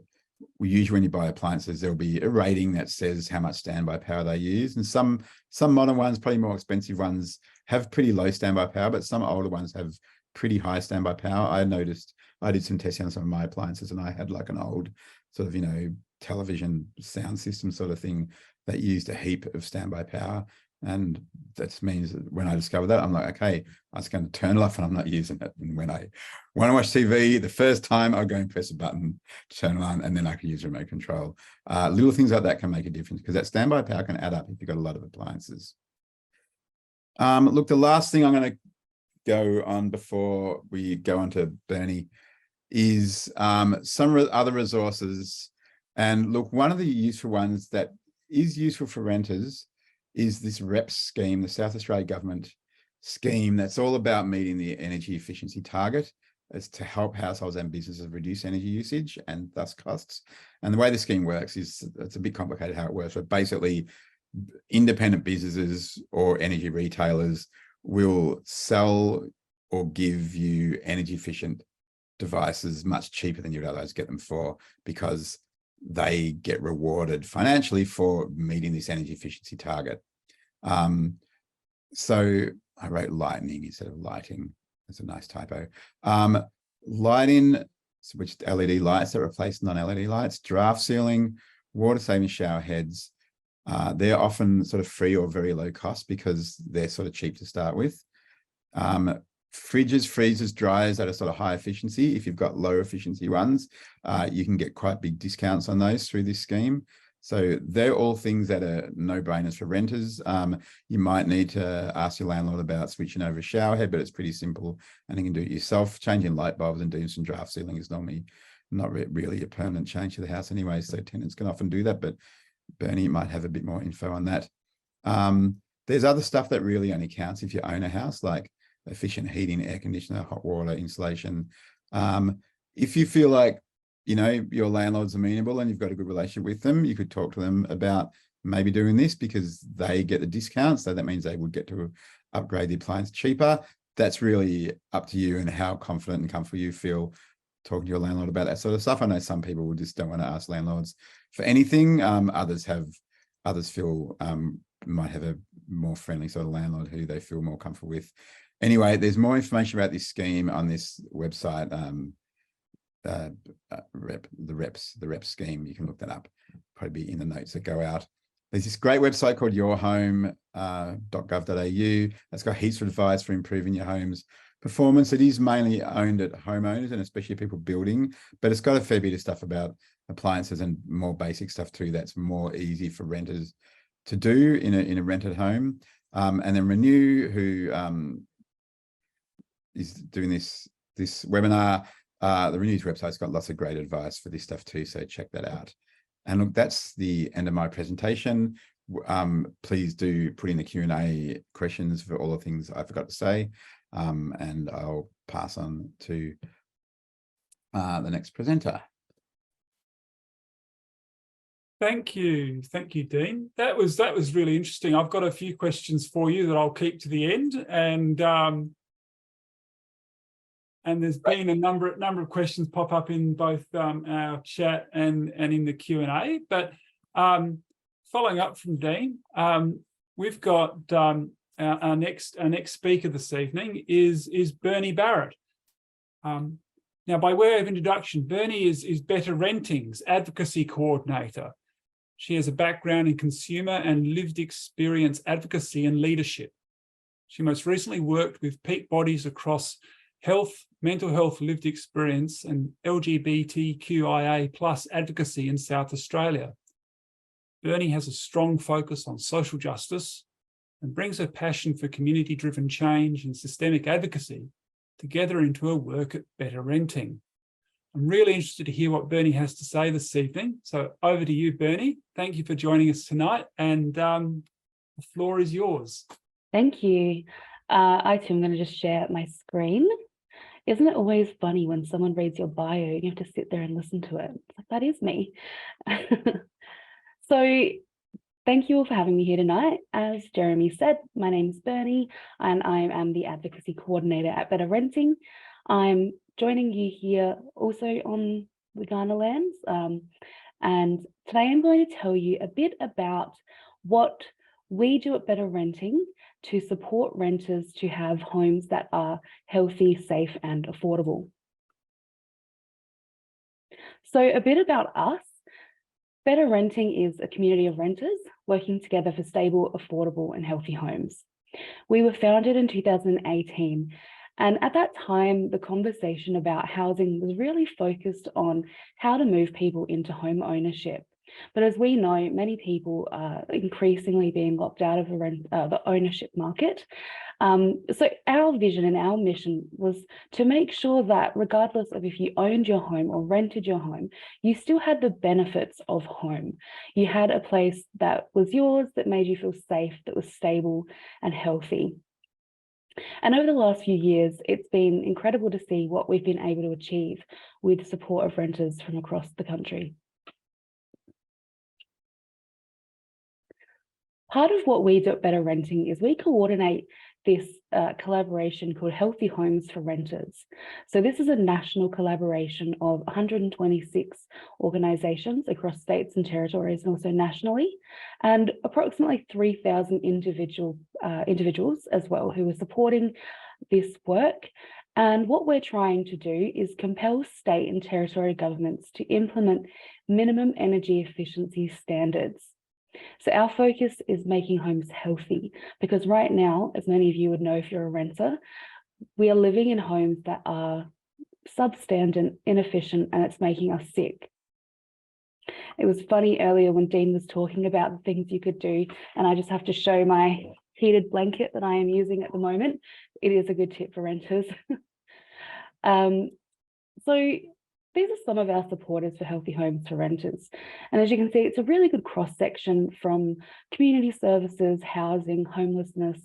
usually when you buy appliances, there'll be a rating that says how much standby power they use. And some modern ones, probably more expensive ones, have pretty low standby power, but some older ones have pretty high standby power. I noticed, I did some testing on some of my appliances, and I had like an old sort of, you know, television sound system sort of thing that used a heap of standby power. And that means that when I discovered that, I'm like, okay, I was going to turn it off and I'm not using it. And when I want to watch TV, the first time I'll go and press a button to turn it on, and then I can use remote control. Little things like that can make a difference, because that standby power can add up if you've got a lot of appliances. Look, the last thing I'm going to go on before we go on to Bernie is some other resources And look, one of the useful ones that is useful for renters is this REPS scheme, the South Australia government scheme that's all about meeting the energy efficiency target. Is to help households and businesses reduce energy usage and thus costs. And the way the scheme works is, it's a bit complicated how it works, but basically independent businesses or energy retailers will sell or give you energy efficient devices much cheaper than you'd otherwise get them for, because they get rewarded financially for meeting this energy efficiency target. So I wrote lightning instead of lighting. That's a nice typo. Lighting, which LED lights that replace non-LED lights, draft ceiling, water saving shower heads. They're often sort of free or very low cost because they're sort of cheap to start with. Fridges, freezers, dryers that are sort of high efficiency. If you've got low efficiency ones, you can get quite big discounts on those through this scheme. So they're all things that are no-brainers for renters. You might need to ask your landlord about switching over a shower head, but it's pretty simple and you can do it yourself. Changing light bulbs and doing some draft sealing is normally not really a permanent change to the house anyway, so tenants can often do that, but Bernie might have a bit more info on that. There's other stuff that really only counts if you own a house, like efficient heating, air conditioner, hot water, insulation. If you feel like, you know, your landlord's amenable and you've got a good relationship with them, you could talk to them about maybe doing this because they get the discount. So that means they would get to upgrade the appliance cheaper. That's really up to you and how confident and comfortable you feel talking to your landlord about that sort of stuff. I know some people just don't want to ask landlords for anything. Others feel might have a more friendly sort of landlord who they feel more comfortable with. Anyway, there's more information about this scheme on this website, the REPS scheme. You can look that up, probably be in the notes that go out. There's this great website called yourhome.gov.au that's got heaps of advice for improving your home's performance. It is mainly owned at homeowners and especially people building, but it's got a fair bit of stuff about appliances and more basic stuff too that's more easy for renters to do in a rented home. And then Renew, who is doing this webinar, the Renew's website's got lots of great advice for this stuff too, so check that out. And look, that's the end of my presentation. Please do put in the Q&A questions for all the things I forgot to say, and I'll pass on to the next presenter. Thank you, Dean. That was really interesting. I've got a few questions for you that I'll keep to the end, and there's been a number of questions pop up in both our chat and in the Q&A. But following up from Dean, we've got our next speaker this evening is Bernie Barrett. Now, by way of introduction, Bernie is Better Renting's advocacy coordinator. She has a background in consumer and lived experience advocacy and leadership. She most recently worked with peak bodies across health, mental health, lived experience, and LGBTQIA+ advocacy in South Australia. Bernie has a strong focus on social justice and brings her passion for community-driven change and systemic advocacy together into her work at Better Renting. I'm really interested to hear what Bernie has to say this evening. So over to you, Bernie. Thank you for joining us tonight, and the floor is yours. Thank you. I too am going to just share my screen. Isn't it always funny when someone reads your bio and you have to sit there and listen to it? It's like, that is me. So thank you all for having me here tonight. As Jeremy said, my name is Bernie and I am the advocacy coordinator at Better Renting. I'm joining you here also on the Ghana lands. And today I'm going to tell you a bit about what we do at Better Renting to support renters to have homes that are healthy, safe, and affordable. So a bit about us. Better Renting is a community of renters working together for stable, affordable, and healthy homes. We were founded in 2018, and at that time, the conversation about housing was really focused on how to move people into home ownership But as we know, many people are increasingly being locked out of the ownership market. So our vision and our mission was to make sure that regardless of if you owned your home or rented your home, you still had the benefits of home. You had a place that was yours, that made you feel safe, that was stable and healthy. And over the last few years, it's been incredible to see what we've been able to achieve with the support of renters from across the country. Part of what we do at Better Renting is we coordinate this collaboration called Healthy Homes for Renters. So this is a national collaboration of 126 organisations across states and territories and also nationally, and approximately 3,000 individuals as well who are supporting this work. And what we're trying to do is compel state and territory governments to implement minimum energy efficiency standards. So our focus is making homes healthy, because right now, as many of you would know if you're a renter, we are living in homes that are substandard, inefficient, and it's making us sick. It was funny earlier when Dean was talking about the things you could do, and I just have to show my heated blanket that I am using at the moment. It is a good tip for renters. So these are some of our supporters for Healthy Homes for Renters. And as you can see, it's a really good cross-section from community services, housing, homelessness,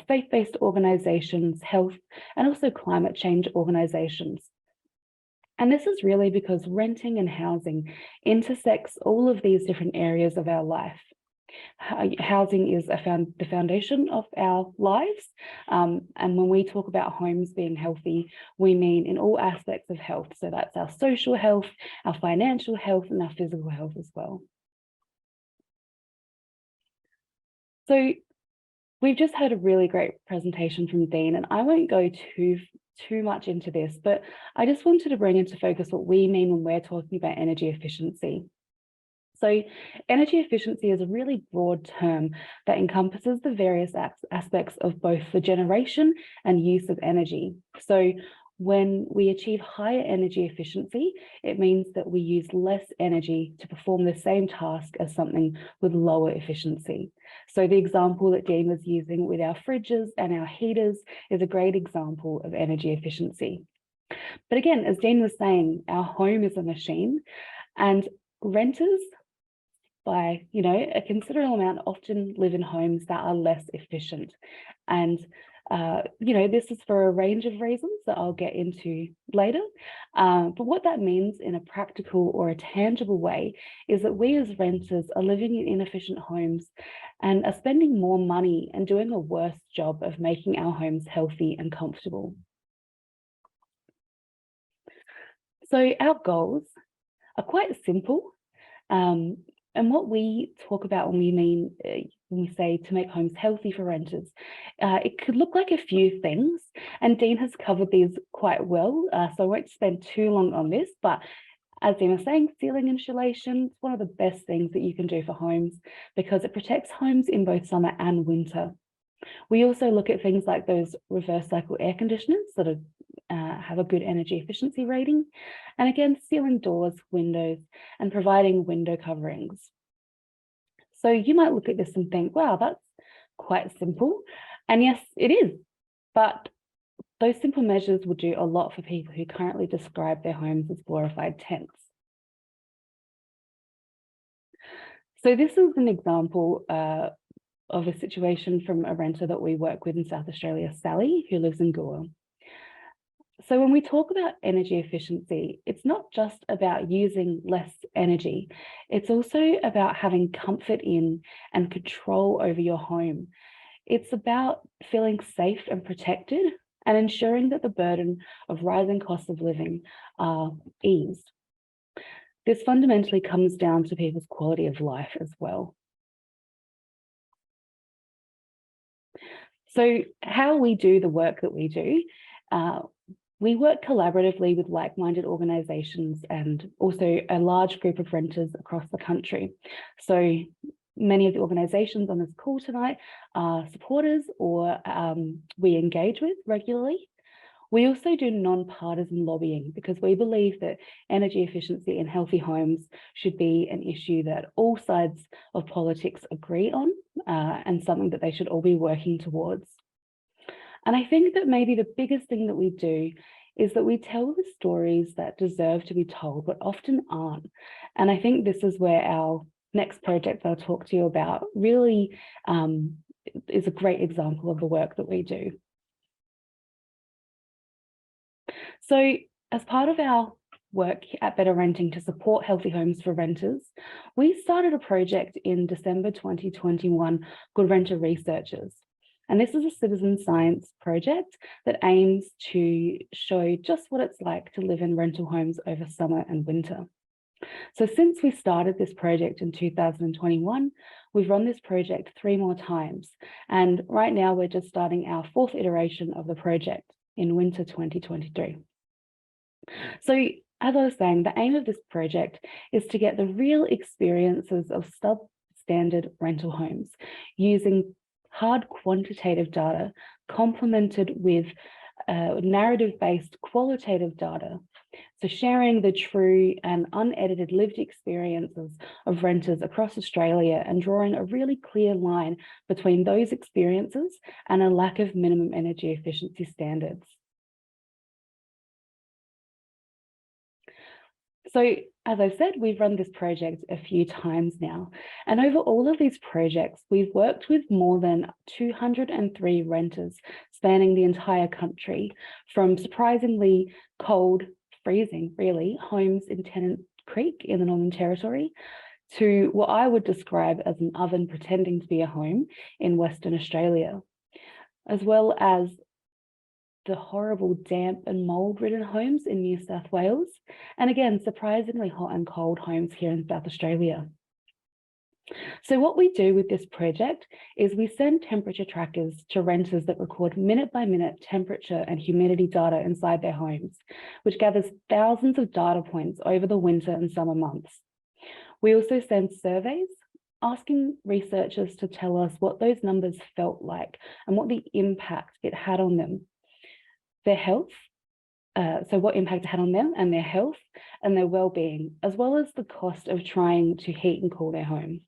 faith-based organisations, health, and also climate change organisations. And this is really because renting and housing intersects all of these different areas of our life. Housing is the foundation of our lives. And when we talk about homes being healthy, we mean in all aspects of health. So that's our social health, our financial health, and our physical health as well. So we've just had a really great presentation from Dean, and I won't go too much into this, but I just wanted to bring into focus what we mean when we're talking about energy efficiency. So energy efficiency is a really broad term that encompasses the various aspects of both the generation and use of energy. So when we achieve higher energy efficiency, it means that we use less energy to perform the same task as something with lower efficiency. So the example that Dean was using with our fridges and our heaters is a great example of energy efficiency. But again, as Dean was saying, our home is a machine, and renters, by a considerable amount, often live in homes that are less efficient. And this is for a range of reasons that I'll get into later. But what that means in a practical or a tangible way is that we as renters are living in inefficient homes and are spending more money and doing a worse job of making our homes healthy and comfortable. So our goals are quite simple. And what we talk about when we say to make homes healthy for renters, it could look like a few things, and Dean has covered these quite well, so I won't spend too long on this, but as Dean was saying, ceiling insulation is one of the best things that you can do for homes because it protects homes in both summer and winter. We also look at things like those reverse cycle air conditioners that have a good energy efficiency rating, and again, sealing doors, windows, and providing window coverings. So you might look at this and think, wow, that's quite simple. And yes, it is, but those simple measures will do a lot for people who currently describe their homes as glorified tents. So this is an example of a situation from a renter that we work with in South Australia, Sally, who lives in Goa. So when we talk about energy efficiency, it's not just about using less energy. It's also about having comfort in and control over your home. It's about feeling safe and protected and ensuring that the burden of rising costs of living are eased. This fundamentally comes down to people's quality of life as well. So how we do the work that we do, we work collaboratively with like-minded organisations and also a large group of renters across the country. So many of the organisations on this call tonight are supporters or we engage with regularly. We also do non-partisan lobbying because we believe that energy efficiency in healthy homes should be an issue that all sides of politics agree on and something that they should all be working towards. And I think that maybe the biggest thing that we do is that we tell the stories that deserve to be told, but often aren't. And I think this is where our next project I'll talk to you about really is a great example of the work that we do. So as part of our work at Better Renting to support healthy homes for renters, we started a project in December 2021 called Renter Researchers. And this is a citizen science project that aims to show just what it's like to live in rental homes over summer and winter. So since we started this project in 2021, we've run this project 3 more times. And right now we're just starting our 4th iteration of the project in winter 2023. So as I was saying, the aim of this project is to get the real experiences of substandard rental homes using hard quantitative data complemented with narrative-based qualitative data. So sharing the true and unedited lived experiences of renters across Australia and drawing a really clear line between those experiences and a lack of minimum energy efficiency standards. So as I said, we've run this project a few times now, and over all of these projects, we've worked with more than 203 renters spanning the entire country, from surprisingly cold, freezing really, homes in Tennant Creek in the Northern Territory, to what I would describe as an oven pretending to be a home in Western Australia, as well as the horrible damp and mold-ridden homes in New South Wales, and again, surprisingly hot and cold homes here in South Australia. So what we do with this project is we send temperature trackers to renters that record minute-by-minute temperature and humidity data inside their homes, which gathers thousands of data points over the winter and summer months. We also send surveys asking researchers to tell us what those numbers felt like and what the impact it had on them. Their health, so what impact it had on them and their health and their well-being, as well as the cost of trying to heat and cool their home.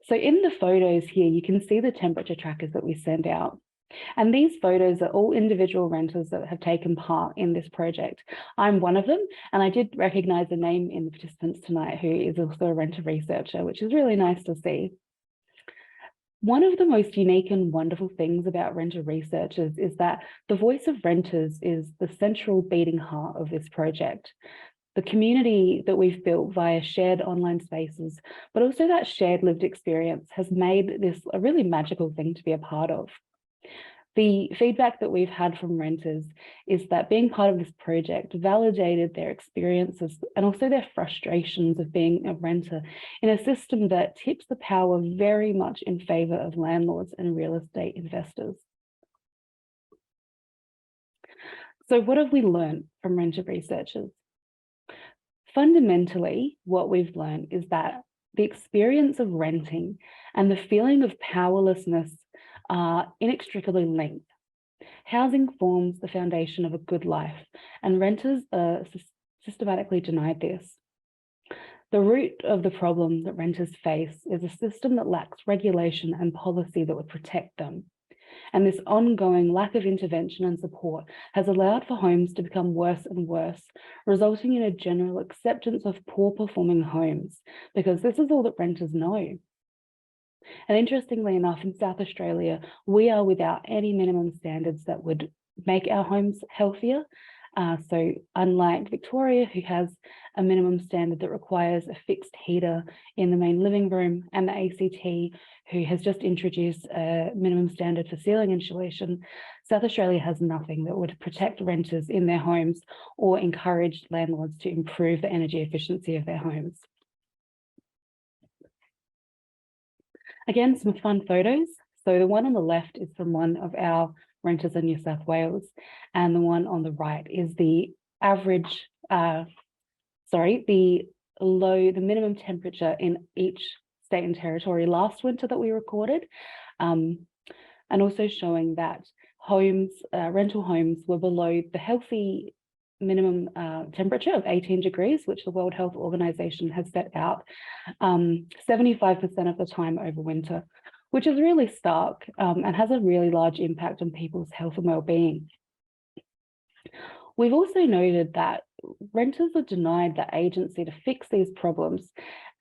So in the photos here, you can see the temperature trackers that we send out. And these photos are all individual renters that have taken part in this project. I'm one of them, and I did recognize a name in the participants tonight who is also a renter researcher, which is really nice to see. One of the most unique and wonderful things about renter researchers is that the voice of renters is the central beating heart of this project. The community that we've built via shared online spaces, but also that shared lived experience, has made this a really magical thing to be a part of. The feedback that we've had from renters is that being part of this project validated their experiences and also their frustrations of being a renter in a system that tips the power very much in favour of landlords and real estate investors. So what have we learned from renter researchers? Fundamentally, what we've learned is that the experience of renting and the feeling of powerlessness are inextricably linked. Housing forms the foundation of a good life, and renters are systematically denied this. The root of the problem that renters face is a system that lacks regulation and policy that would protect them. And this ongoing lack of intervention and support has allowed for homes to become worse and worse, resulting in a general acceptance of poor performing homes, because this is all that renters know. And interestingly enough, in South Australia, we are without any minimum standards that would make our homes healthier. So unlike Victoria, who has a minimum standard that requires a fixed heater in the main living room, and the ACT, who has just introduced a minimum standard for ceiling insulation, South Australia has nothing that would protect renters in their homes or encourage landlords to improve the energy efficiency of their homes. Again, some fun photos. So the one on the left is from one of our renters in New South Wales, and the one on the right is the average, the minimum temperature in each state and territory last winter that we recorded. and also showing that homes, rental homes, were below the healthy minimum temperature of 18 degrees, which the World Health Organization has set out 75% of the time over winter, which is really stark and has a really large impact on people's health and well-being. We've also noted that renters are denied the agency to fix these problems.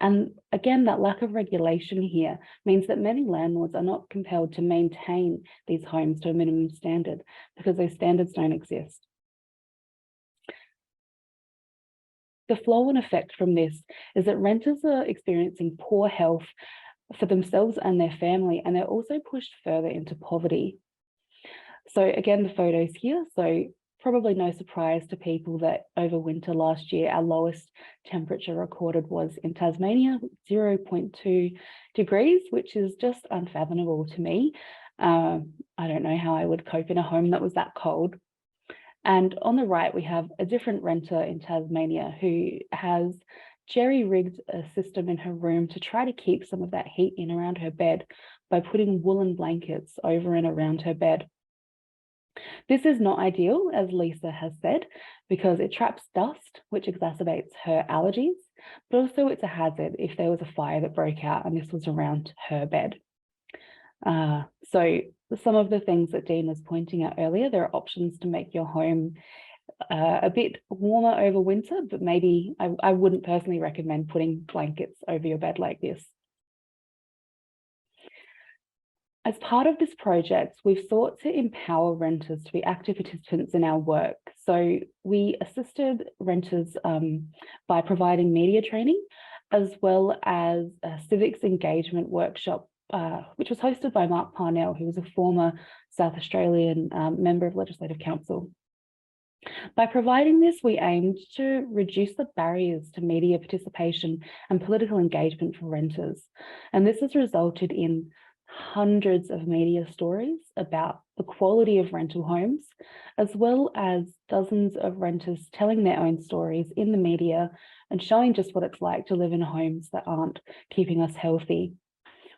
And again, that lack of regulation here means that many landlords are not compelled to maintain these homes to a minimum standard because those standards don't exist. The flow-on effect from this is that renters are experiencing poor health for themselves and their family, and they're also pushed further into poverty. So again, the photos here. So probably no surprise to people that over winter last year, our lowest temperature recorded was in Tasmania, 0.2 degrees, which is just unfathomable to me. I don't know how I would cope in a home that was that cold. And on the right, we have a different renter in Tasmania who has jerry-rigged a system in her room to try to keep some of that heat in around her bed by putting woolen blankets over and around her bed. This is not ideal, as Lisa has said, because it traps dust, which exacerbates her allergies, but also it's a hazard if there was a fire that broke out and this was around her bed. So some of the things that Dean was pointing out earlier, there are options to make your home a bit warmer over winter, but maybe I wouldn't personally recommend putting blankets over your bed like this. As part of this project, we've sought to empower renters to be active participants in our work. So we assisted renters by providing media training, as well as a civics engagement workshop, which was hosted by Mark Parnell, who was a former South Australian member of Legislative Council. By providing this, we aimed to reduce the barriers to media participation and political engagement for renters. And this has resulted in hundreds of media stories about the quality of rental homes, as well as dozens of renters telling their own stories in the media and showing just what it's like to live in homes that aren't keeping us healthy.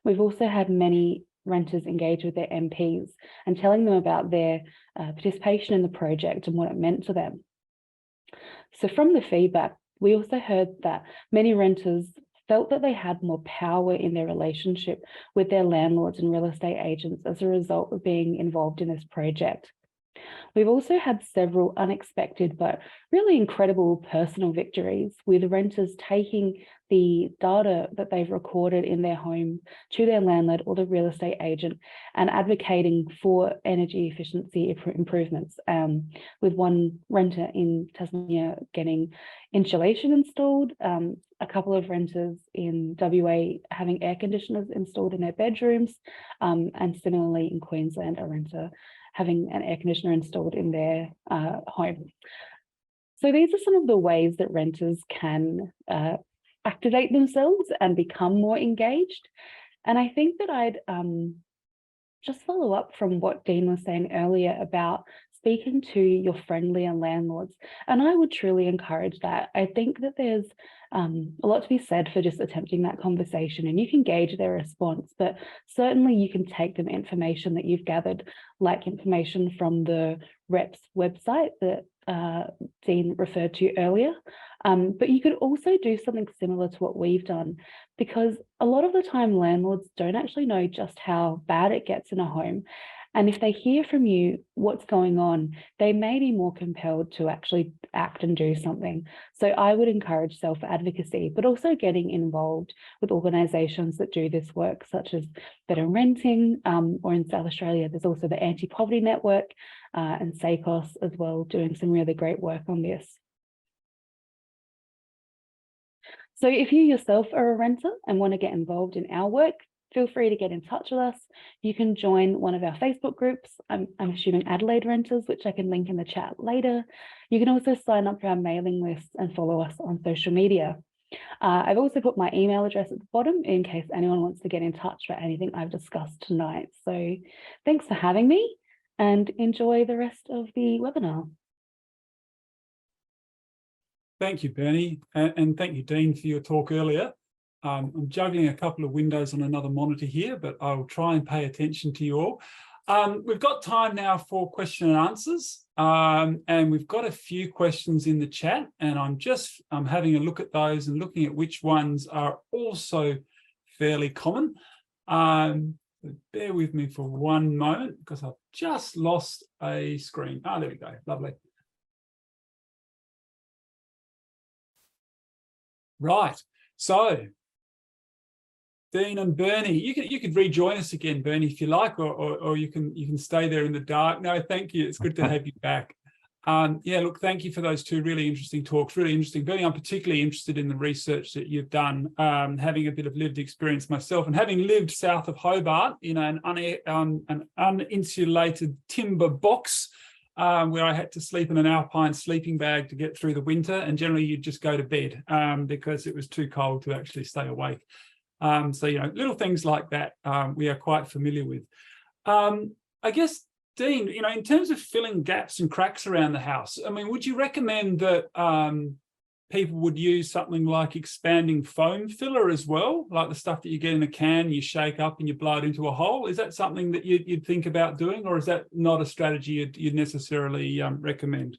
We've also had many renters engage with their MPs and telling them about their participation in the project and what it meant to them. So from the feedback, we also heard that many renters felt that they had more power in their relationship with their landlords and real estate agents as a result of being involved in this project. We've also had several unexpected but really incredible personal victories, with renters taking the data that they've recorded in their home to their landlord or the real estate agent and advocating for energy efficiency improvements, with one renter in Tasmania getting insulation installed, a couple of renters in WA having air conditioners installed in their bedrooms, and similarly in Queensland, a renter having an air conditioner installed in their home. So these are some of the ways that renters can activate themselves and become more engaged. And I think that I'd just follow up from what Dean was saying earlier about speaking to your friendlier landlords. And I would truly encourage that. I think that there's a lot to be said for just attempting that conversation, and you can gauge their response, but certainly you can take them information that you've gathered, like information from the REP's website that Dean referred to earlier. But you could also do something similar to what we've done, because a lot of the time landlords don't actually know just how bad it gets in a home. And if they hear from you what's going on, they may be more compelled to actually act and do something. So I would encourage self-advocacy, but also getting involved with organisations that do this work, such as Better Renting, or in South Australia, there's also the Anti-Poverty Network and SACOS as well, doing some really great work on this. So if you yourself are a renter and want to get involved in our work, feel free to get in touch with us. You can join one of our Facebook groups. I'm assuming Adelaide Renters, which I can link in the chat later. You can also sign up for our mailing list and follow us on social media. I've also put my email address at the bottom in case anyone wants to get in touch for anything I've discussed tonight. So thanks for having me and enjoy the rest of the webinar. Thank you, Bernie, and thank you, Dean, for your talk earlier. I'm juggling a couple of windows on another monitor here, but I'll try and pay attention to you all. We've got time now for question and answers, and we've got a few questions in the chat, and I'm having a look at those and looking at which ones are also fairly common. Bear with me for one moment because I've just lost a screen. Oh, there we go. Lovely. Right. So, Dean and Bernie, you could rejoin us again, Bernie, if you like, or you can stay there in the dark. No, thank you. It's good to have you back. Yeah, look, thank you for those two really interesting talks. Really interesting. Bernie, I'm particularly interested in the research that you've done, having a bit of lived experience myself, and having lived south of Hobart in an uninsulated timber box, where I had to sleep in an alpine sleeping bag to get through the winter, and generally you'd just go to bed because it was too cold to actually stay awake. So, little things like that we are quite familiar with. I guess, Dean, in terms of filling gaps and cracks around the house, I mean, would you recommend that people would use something like expanding foam filler as well, like the stuff that you get in a can, you shake up and you blow it into a hole? Is that something that you'd think about doing, or is that not a strategy you'd necessarily recommend?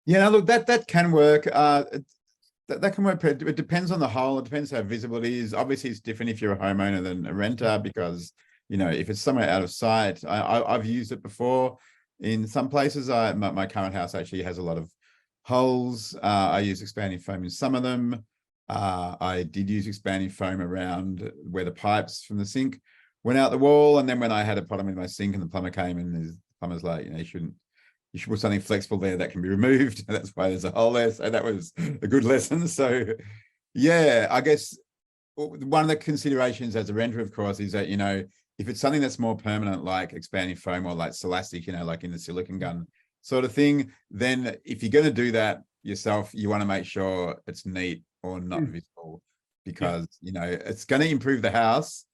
Yeah, look, that can work. That can work. It depends on the hole. It depends how visible it is. Obviously, it's different if you're a homeowner than a renter, because if it's somewhere out of sight. I've used it before in some places. My current house actually has a lot of holes. I use expanding foam in some of them. I did use expanding foam around where the pipes from the sink went out the wall, and then when I had a problem with my sink and the plumber came and the plumber's like, you should put something flexible there that can be removed. That's why there's a hole there. So that was a good lesson. So yeah, I guess one of the considerations as a renter, of course, is that, if it's something that's more permanent, like expanding foam or like Celastic, like in the silicone gun sort of thing, then if you're going to do that yourself, you want to make sure it's neat or not visible, because, it's going to improve the house,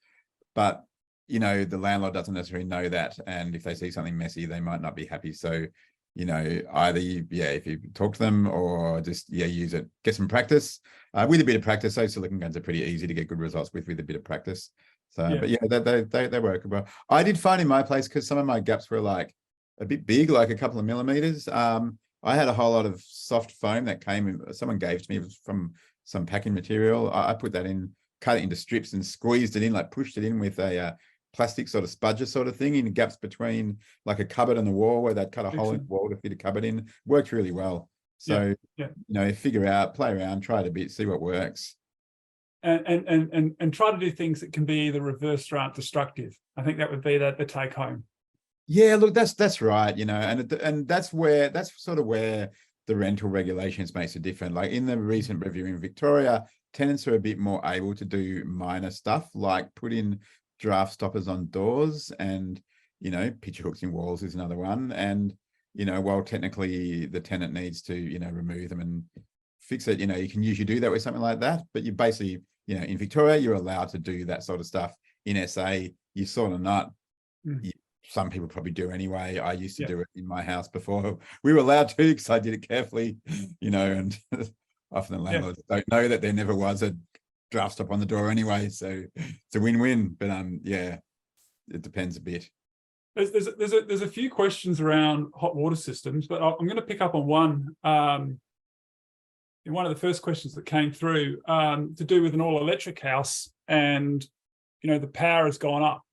but, the landlord doesn't necessarily know that. And if they see something messy, they might not be happy. So, either if you talk to them or just, use it, get some practice. With a bit of practice, those silicone guns are pretty easy to get good results with a bit of practice. So, but they work well. I did find in my place, because some of my gaps were like a bit big, like a couple of millimeters. I had a whole lot of soft foam that someone gave to me from some packing material. I put that in, cut it into strips and squeezed it in, like pushed it in with a plastic sort of spudger sort of thing in gaps between like a cupboard and the wall, where they'd cut a hole in the wall to fit a cupboard in. Worked really well. So, figure out, play around, try it a bit, see what works. And try to do things that can be either reversed or aren't destructive. I think that would be the take home. Yeah, look, that's right. And that's sort of where the rental regulations makes it different. Like in the recent review in Victoria, tenants are a bit more able to do minor stuff, like put in draft stoppers on doors, and picture hooks in walls is another one. And while technically the tenant needs to remove them and fix it, you can usually do that with something like that. But you basically, in Victoria, you're allowed to do that sort of stuff. In SA, you sort of not. Some people probably do anyway. I used to do it in my house before we were allowed to, because I did it carefully, and often the landlords don't know that there never was a draft stop on the door anyway. So it's a win-win. But it depends a bit. There's a few questions around hot water systems, but I'm going to pick up on one. In one of the first questions that came through, to do with an all-electric house, and the power has gone up.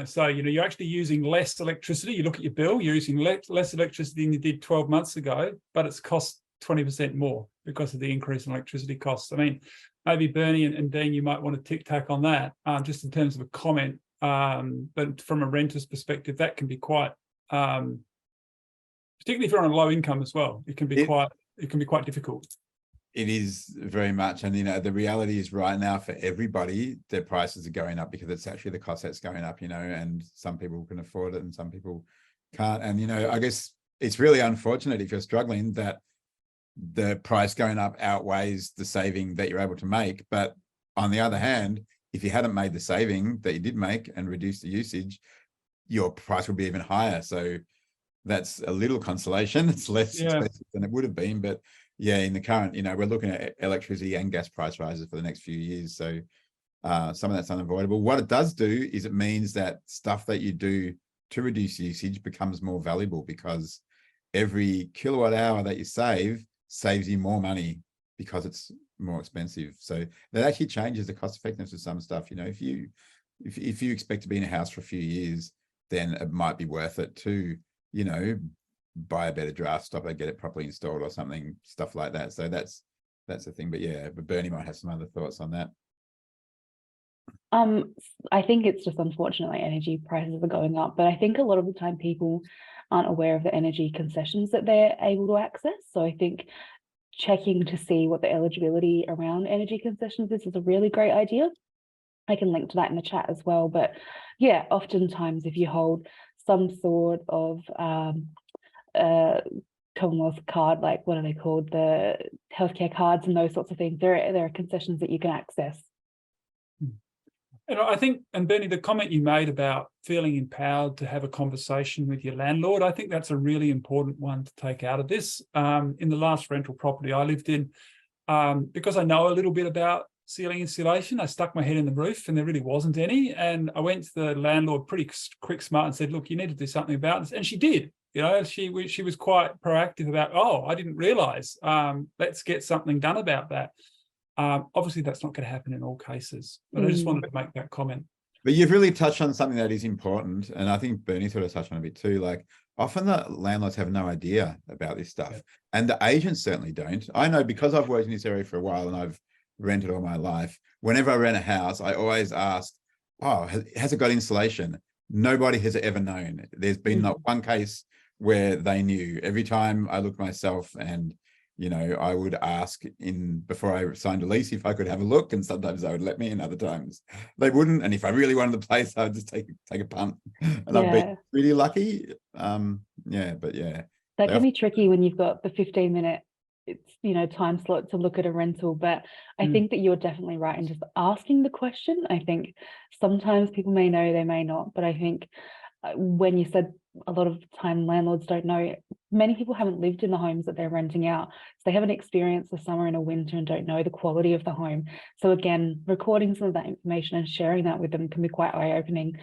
So you're actually using less electricity. You look at your bill, you're using less electricity than you did 12 months ago, but it's cost 20% more because of the increase in electricity costs. I mean, maybe Bernie and Dean, you might want to tic-tac on that, just in terms of a comment. But from a renter's perspective, that can be quite, particularly if you're on a low income as well, it can be quite difficult. It is very much. And, the reality is right now for everybody, their prices are going up, because it's actually the cost that's going up, and some people can afford it and some people can't. And, I guess it's really unfortunate if you're struggling that the price going up outweighs the saving that you're able to make. But on the other hand, if you hadn't made the saving that you did make and reduced the usage, your price would be even higher. So that's a little consolation. It's less expensive than it would have been. But in the current, we're looking at electricity and gas price rises for the next few years. So some of that's unavoidable. What it does do is it means that stuff that you do to reduce usage becomes more valuable, because every kilowatt hour that you saves you more money because it's more expensive. So that actually changes the cost effectiveness of some stuff. You know, if you expect to be in a house for a few years, then it might be worth it to, you know, buy a better draft stopper, get it properly installed or something, stuff like that. So that's the thing. But yeah, but Bernie might have some other thoughts on that. I think it's just unfortunately energy prices are going up, but I think a lot of the time people aren't aware of the energy concessions that they're able to access. So I think checking to see what the eligibility around energy concessions is a really great idea. I can link to that in the chat as well. But yeah, oftentimes if you hold some sort of Commonwealth card, like what are they called, the healthcare cards and those sorts of things, there are concessions that you can access. And I think, and Bernie, the comment you made about feeling empowered to have a conversation with your landlord, I think that's a really important one to take out of this. In the last rental property I lived in, because I know a little bit about ceiling insulation, I stuck my head in the roof and there really wasn't any. And I went to the landlord pretty quick smart and said, look, you need to do something about this. And she did. You know, she was quite proactive about, oh, I didn't realize, let's get something done about that. Obviously, that's not going to happen in all cases, but I just wanted to make that comment. But you've really touched on something that is important, and I think Bernie sort of touched on a bit too. Like, often the landlords have no idea about this stuff, and the agents certainly don't. I know, because I've worked in this area for a while and I've rented all my life. Whenever I rent a house, I always ask, "Oh, has it got insulation?" Nobody has ever known. There's been not one case where they knew. Every time I look myself, and you know, I would ask before I signed a lease if I could have a look, and sometimes they would let me, and other times they wouldn't. And if I really wanted the place, I would just take a punt. And I've been really lucky. But yeah. That can be tricky when you've got the 15-minute, time slot to look at a rental. But I think that you're definitely right in just asking the question. I think sometimes people may know, they may not, but I think when you said a lot of the time landlords don't know, many people haven't lived in the homes that they're renting out, so they haven't experienced the summer and a winter and don't know the quality of the home. So again, recording some of that information and sharing that with them can be quite eye-opening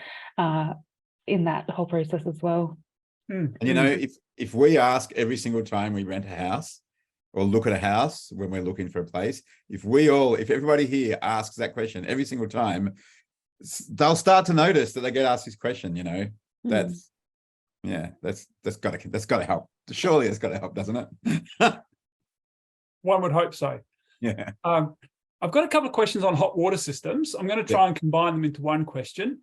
in that whole process as well. And you know, if we ask every single time we rent a house or look at a house when we're looking for a place, if everybody here asks that question every single time, they'll start to notice that they get asked this question. You know, that's got to help. Surely it's got to help, doesn't it? One would hope so. Yeah. I've got a couple of questions on hot water systems. I'm going to try and combine them into one question.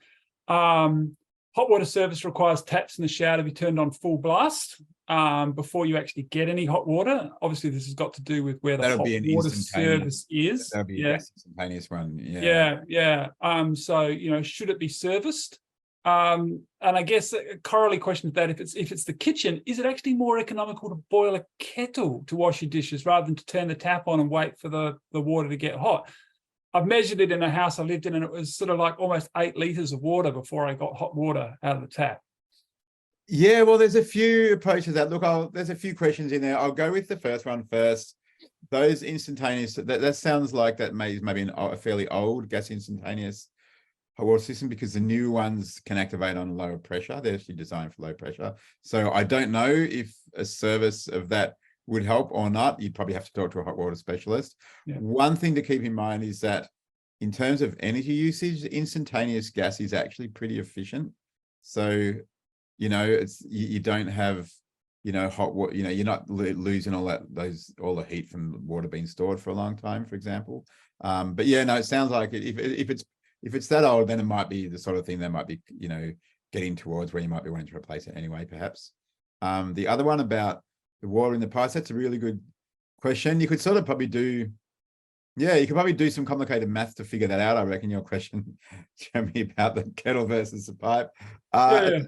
Hot water service requires taps in the shower to be turned on full blast before you actually get any hot water. Obviously, this has got to do with where the hot water service is. That'll be a gas instantaneous one. So, you know, should it be serviced? And I guess a corollary question to that, if it's the kitchen, is it actually more economical to boil a kettle to wash your dishes rather than to turn the tap on and wait for the water to get hot? I've measured it in a house I lived in, and it was sort of like almost 8 litres of water before I got hot water out of the tap. Yeah, well, there's a few approaches that look. There's a few questions in there. I'll go with the first one first. Those instantaneous, that sounds like that maybe a fairly old gas instantaneous hot water system, because the new ones can activate on lower pressure. They're actually designed for low pressure. So I don't know if a service of that would help or not. You'd probably have to talk to a hot water specialist. Yeah. One thing to keep in mind is that in terms of energy usage, instantaneous gas is actually pretty efficient. So, you know, you don't have, you know, hot water, you know, you're not losing all the heat from water being stored for a long time, for example. But yeah, no, it sounds like if it's that old, then it might be the sort of thing that might be, you know, getting towards where you might be wanting to replace it anyway, perhaps. The other one about the water in the pipes, that's a really good question. You could sort of probably do some complicated math to figure that out. I reckon your question, Jeremy, about the kettle versus the pipe.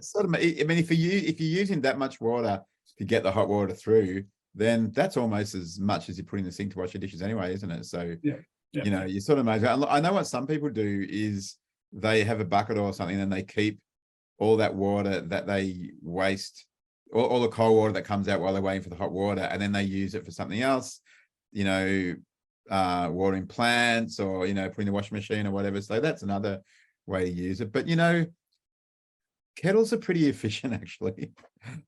Sort of, I mean, if you're using that much water to get the hot water through, then that's almost as much as you put in the sink to wash your dishes anyway, isn't it? So, you know, you sort of may. I know what some people do is they have a bucket or something, and they keep all that water that they waste, all the cold water that comes out while they're waiting for the hot water, and then they use it for something else, you know, watering plants, or, you know, putting the washing machine or whatever. So that's another way to use it. But, you know, Kettles are pretty efficient, actually.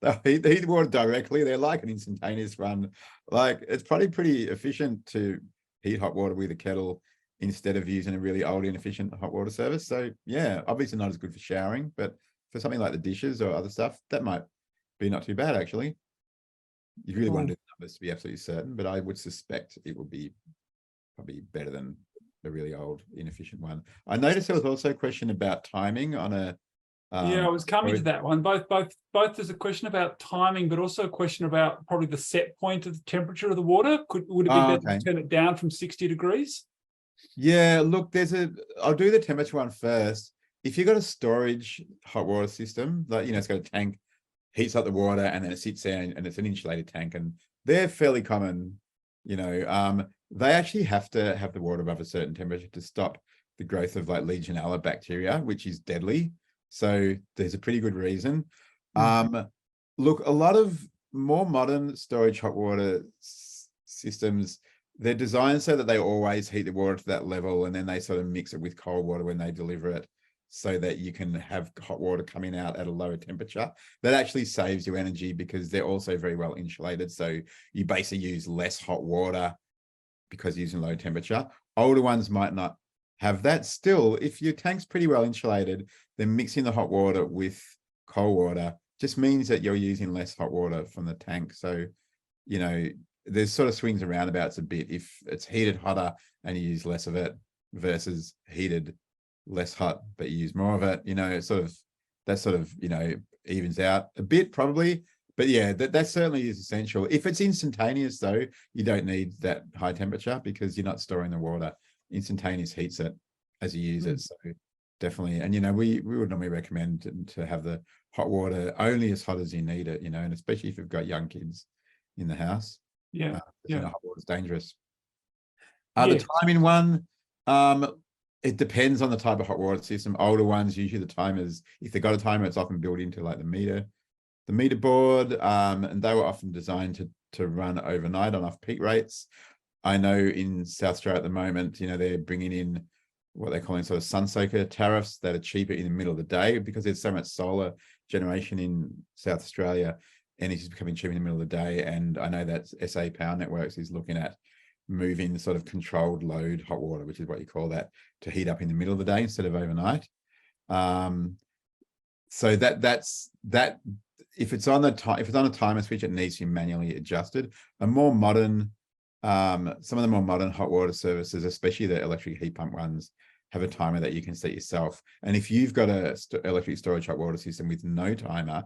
They heat the water directly. They're like an instantaneous run. Like, it's probably pretty efficient to heat hot water with a kettle instead of using a really old, inefficient hot water service. So yeah, obviously not as good for showering, but for something like the dishes or other stuff, that might be not too bad, actually. You really want to do the numbers to be absolutely certain, but I would suspect it would be probably better than the really old, inefficient one. I noticed there was also a question about timing on a Yeah, I was coming to that one. Both there's a question about timing, but also a question about probably the set point of the temperature of the water. Would it be better to turn it down from 60 degrees? Yeah, look, I'll do the temperature one first. If you've got a storage hot water system, like, it's got a tank, heats up the water, and then it sits there, and it's an insulated tank, and they're fairly common, they actually have to have the water above a certain temperature to stop the growth of like Legionella bacteria, which is deadly. So there's a pretty good reason. Look, a lot of more modern storage hot water systems, they're designed so that they always heat the water to that level, and then they sort of mix it with cold water when they deliver it, so that you can have hot water coming out at a lower temperature. That actually saves you energy because they're also very well insulated. So you basically use less hot water because you're using low temperature. Older ones might not have that. Still, if your tank's pretty well insulated, then mixing the hot water with cold water just means that you're using less hot water from the tank. So, there's sort of swings and roundabouts a bit. If it's heated hotter and you use less of it versus heated less hot, but you use more of it, that evens out a bit probably. But yeah, that certainly is essential. If it's instantaneous though, you don't need that high temperature because you're not storing the water. Instantaneous heats it as you use it. So definitely. And, we would normally recommend to have the hot water only as hot as you need it, and especially if you've got young kids in the house. Yeah. Hot water is dangerous. The timing one, it depends on the type of hot water system. Older ones, usually the timers, if they've got a timer, it's often built into like the meter board, and they were often designed to run overnight on off-peak rates. I know in South Australia at the moment, they're bringing in what they're calling sort of sun soaker tariffs that are cheaper in the middle of the day because there's so much solar generation in South Australia, and it's becoming cheaper in the middle of the day. And I know that SA Power Networks is looking at moving sort of controlled load hot water, which is what you call that, to heat up in the middle of the day instead of overnight. So that's that. If it's on a timer switch, it needs to be manually adjusted. A more modern, some of the more modern hot water services, especially the electric heat pump ones, have a timer that you can set yourself. And if you've got a electric storage hot water system with no timer,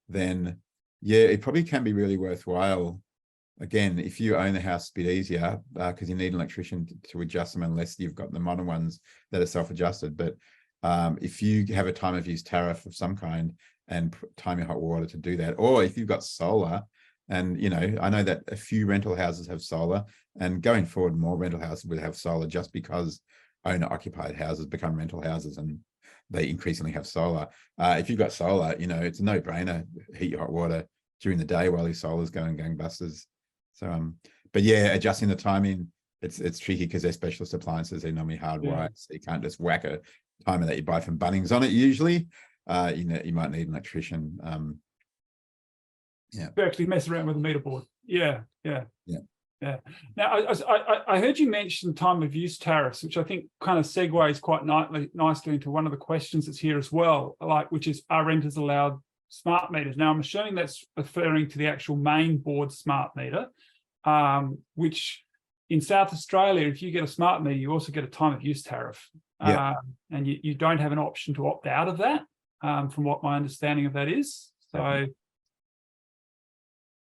then yeah, it probably can be really worthwhile. Again, if you own the house, it's a bit easier because you need an electrician to adjust them unless you've got the modern ones that are self-adjusted. But if you have a time of use tariff of some kind and time your hot water to do that, or if you've got solar, and I know that a few rental houses have solar, and going forward, more rental houses will have solar just because owner-occupied houses become rental houses and they increasingly have solar. If you've got solar, it's a no-brainer. Heat your hot water during the day while your solar's going gangbusters. So, but yeah, adjusting the timing, it's tricky because they're specialist appliances. They're normally hardwired, so you can't just whack a timer that you buy from Bunnings on it. Usually, you might need an electrician. To actually mess around with a meter board. Yeah. Now, I heard you mention time of use tariffs, which I think kind of segues quite nicely into one of the questions that's here as well, which is, are renters allowed smart meters? Now, I'm assuming that's referring to the actual main board smart meter, which in South Australia, if you get a smart meter, you also get a time of use tariff. And you don't have an option to opt out of that, from what my understanding of that is. So...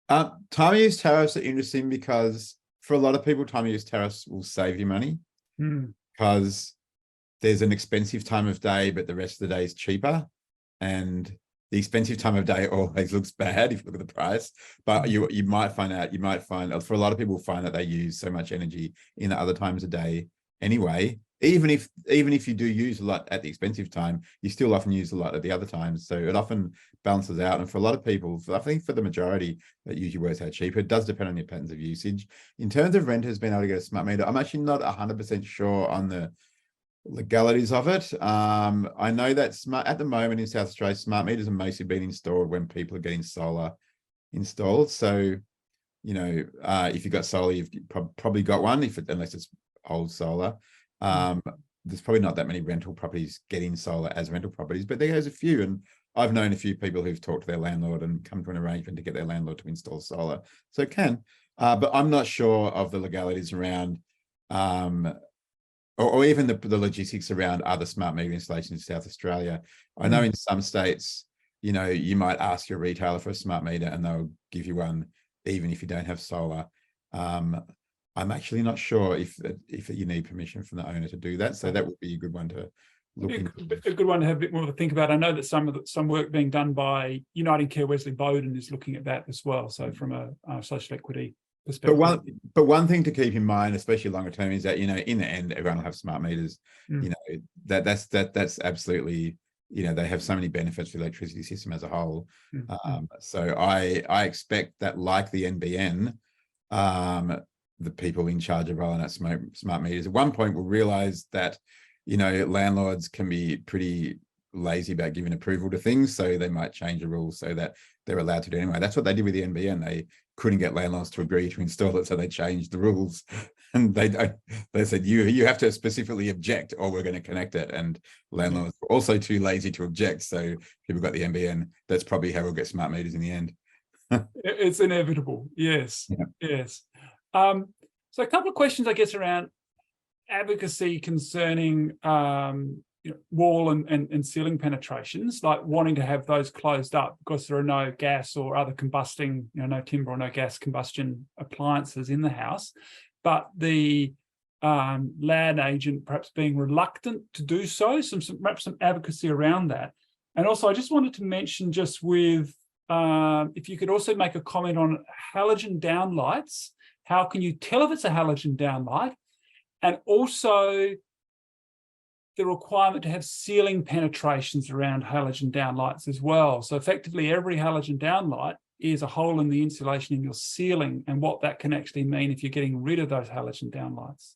time of use tariffs are interesting because for a lot of people, time of use tariffs will save you money because there's an expensive time of day, but the rest of the day is cheaper. And the expensive time of day always looks bad if you look at the price. But you might find for a lot of people find that they use so much energy in the other times of day anyway. Even if you do use a lot at the expensive time, you still often use a lot at the other times. So it often balances out. And for a lot of people, I think for the majority, that usually works out cheaper. It does depend on your patterns of usage. In terms of renters being able to get a smart meter, I'm actually not 100% sure on legalities of it. I know that at the moment in South Australia, smart meters are mostly being installed when people are getting solar installed. So, you know, if you've got solar, you've probably got one, unless it's old solar. There's probably not that many rental properties getting solar as rental properties, but there's a few. And I've known a few people who've talked to their landlord and come to an arrangement to get their landlord to install solar. So it can, but I'm not sure of the legalities around, or even the logistics around other smart meter installations in South Australia. I know in some states, you know, you might ask your retailer for a smart meter and they'll give you one, even if you don't have solar. I'm actually not sure if you need permission from the owner to do that. So that would be a good one to look into. A good one to have a bit more to think about. I know that some work being done by Uniting Care Wesley Bowden is looking at that as well. So from a social equity perspective. But one thing to keep in mind, especially longer term, is that, you know, in the end, everyone will have smart meters. You know, that's absolutely, you know, they have so many benefits for the electricity system as a whole. So I expect that, like the NBN, the people in charge of rolling out smart meters at one point will realize that, you know, landlords can be pretty lazy about giving approval to things, so they might change the rules so that they're allowed to do it anyway. That's what they did with the NBN. They couldn't get landlords to agree to install it, so they changed the rules, and they said you have to specifically object or we're going to connect it. And landlords were also too lazy to object, so people got the NBN. That's probably how we'll get smart meters in the end. It's inevitable. Yes. Yes. So a couple of questions, I guess, around advocacy concerning wall and ceiling penetrations, like wanting to have those closed up because there are no gas or other combusting, no timber or no gas combustion appliances in the house, but the land agent perhaps being reluctant to do so. Perhaps some advocacy around that. And also, I just wanted to mention, just with if you could also make a comment on halogen downlights. How can you tell if it's a halogen downlight? And also the requirement to have ceiling penetrations around halogen downlights as well. So effectively, every halogen downlight is a hole in the insulation in your ceiling, and what that can actually mean if you're getting rid of those halogen downlights.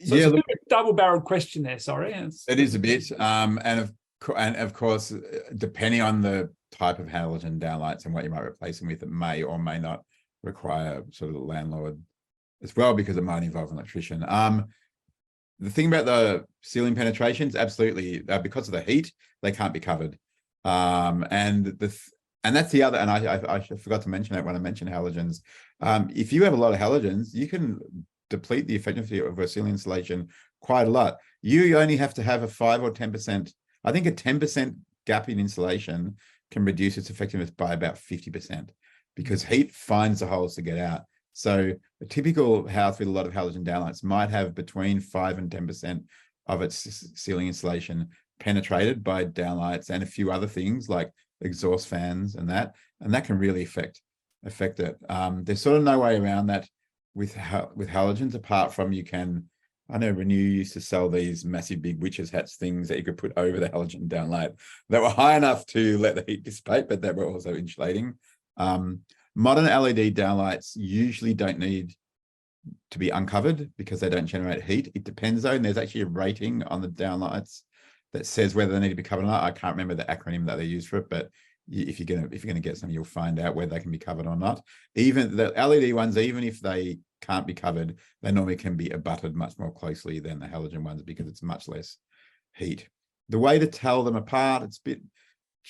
So it's a bit of a double-barreled question there, sorry. It is a bit. And of course, depending on the type of halogen downlights and what you might replace them with, it may or may not require sort of the landlord as well, because it might involve an electrician. The thing about the ceiling penetrations, absolutely, because of the heat, they can't be covered. And that's the other, and I forgot to mention it when I mentioned halogens. If you have a lot of halogens, you can deplete the effectiveness of a ceiling insulation quite a lot. You only have to have a 5 or 10%, I think a 10% gap in insulation can reduce its effectiveness by about 50%, because heat finds the holes to get out. So a typical house with a lot of halogen downlights might have between 5 and 10% of its ceiling insulation penetrated by downlights and a few other things like exhaust fans and that can really affect it. There's sort of no way around that with halogens, apart from I know Renew used to sell these massive big witches hats things that you could put over the halogen downlight that were high enough to let the heat dissipate, but that were also insulating. Modern LED downlights usually don't need to be uncovered because they don't generate heat. It depends though, and there's actually a rating on the downlights that says whether they need to be covered or not. I can't remember the acronym that they use for it, but if you're gonna get some, you'll find out whether they can be covered or not. Even the LED ones, even if they can't be covered, they normally can be abutted much more closely than the halogen ones because it's much less heat. The way to tell them apart, it's a bit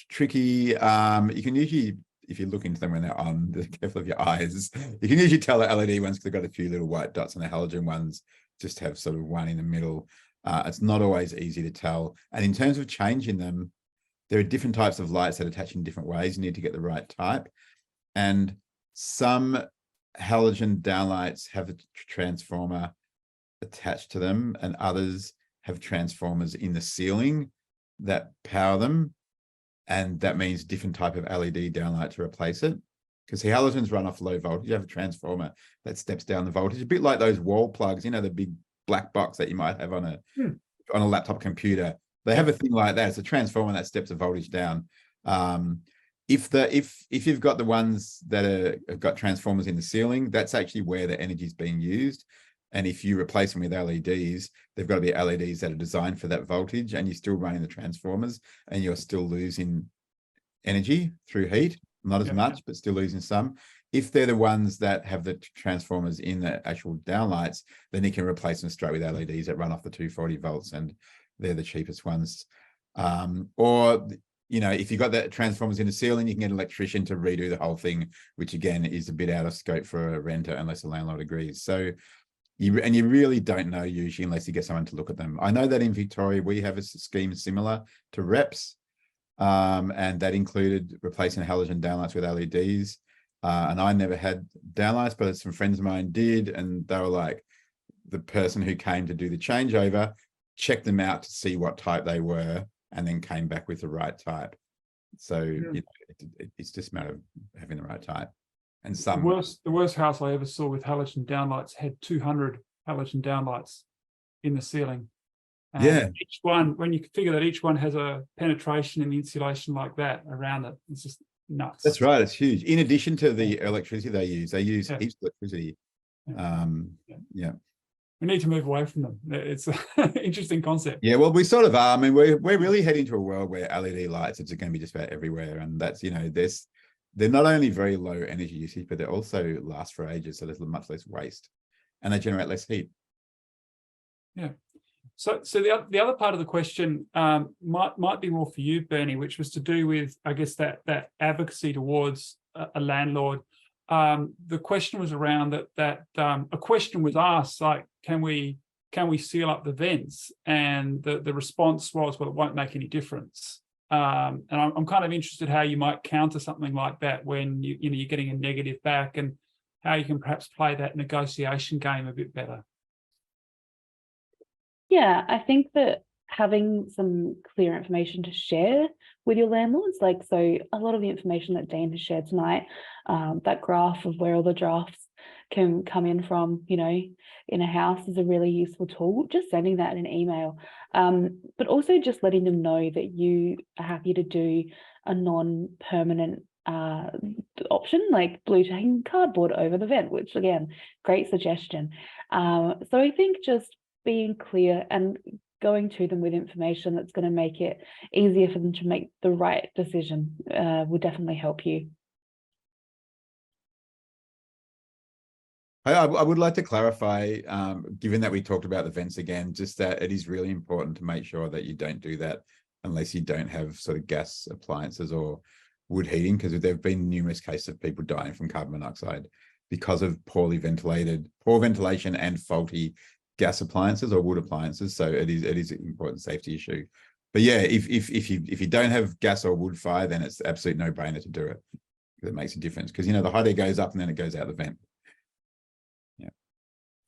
tricky. You can usually, if you look into them when they're on, be careful of your eyes. You can usually tell the LED ones because they've got a few little white dots, and the halogen ones just have sort of one in the middle. It's not always easy to tell. And in terms of changing them, there are different types of lights that attach in different ways. You need to get the right type. And some halogen downlights have a transformer attached to them, and others have transformers in the ceiling that power them. And that means different type of LED downlight to replace it. Because the halogens run off low voltage. You have a transformer that steps down the voltage, a bit like those wall plugs, the big black box that you might have on a laptop computer. They have a thing like that. It's a transformer that steps the voltage down. If you've got the ones that have got transformers in the ceiling, that's actually where the energy is being used. And if you replace them with LEDs, they've got to be LEDs that are designed for that voltage, and you're still running the transformers and you're still losing energy through heat, not as much, but still losing some. If they're the ones that have the transformers in the actual downlights, then you can replace them straight with LEDs that run off the 240 volts, and they're the cheapest ones. Or, you know, if you've got the transformers in the ceiling, you can get an electrician to redo the whole thing, which again is a bit out of scope for a renter unless the landlord agrees. So you really don't know usually unless you get someone to look at them. I know that in Victoria, we have a scheme similar to REPS, and that included replacing halogen downlights with LEDs. And I never had downlights, but some friends of mine did, and they were like, the person who came to do the changeover checked them out to see what type they were, and then came back with the right type. So you know, it's just a matter of having the right type. And some the worst house I ever saw with halogen downlights had 200 halogen downlights in the ceiling. And each one, when you figure that each one has a penetration and insulation like that around it, it's just nuts. That's right, it's huge. In addition to the electricity they use heaps of electricity. We need to move away from them. It's an interesting concept. Yeah, well, we sort of are. I mean, we're really heading to a world where LED lights are going to be just about everywhere, and that's, you know, they're not only very low energy usage, but they also last for ages, so there's much less waste, and they generate less heat. Yeah. So the other part of the question might be more for you, Bernie, which was to do with, I guess, that advocacy towards a landlord. The question was around that a question was asked, like, can we seal up the vents? And the response was, well, it won't make any difference. And I'm kind of interested how you might counter something like that when you're getting a negative back, and how you can perhaps play that negotiation game a bit better. Yeah, I think that having some clear information to share with your landlords, like, so a lot of the information that Dean has shared tonight, that graph of where all the drafts can come in from, you know, in a house, is a really useful tool. Just sending that in an email, but also just letting them know that you are happy to do a non-permanent option, like blue tacking cardboard over the vent, which again, great suggestion. So I think just being clear and going to them with information that's going to make it easier for them to make the right decision will definitely help you. I would like to clarify, given that we talked about the vents again, just that it is really important to make sure that you don't do that unless you don't have sort of gas appliances or wood heating, because there have been numerous cases of people dying from carbon monoxide because of poor ventilation and faulty gas appliances or wood appliances. So it is an important safety issue. But yeah, if you don't have gas or wood fire, then it's absolute no-brainer to do it. It makes a difference, because, you know, the hot air goes up and then it goes out the vent.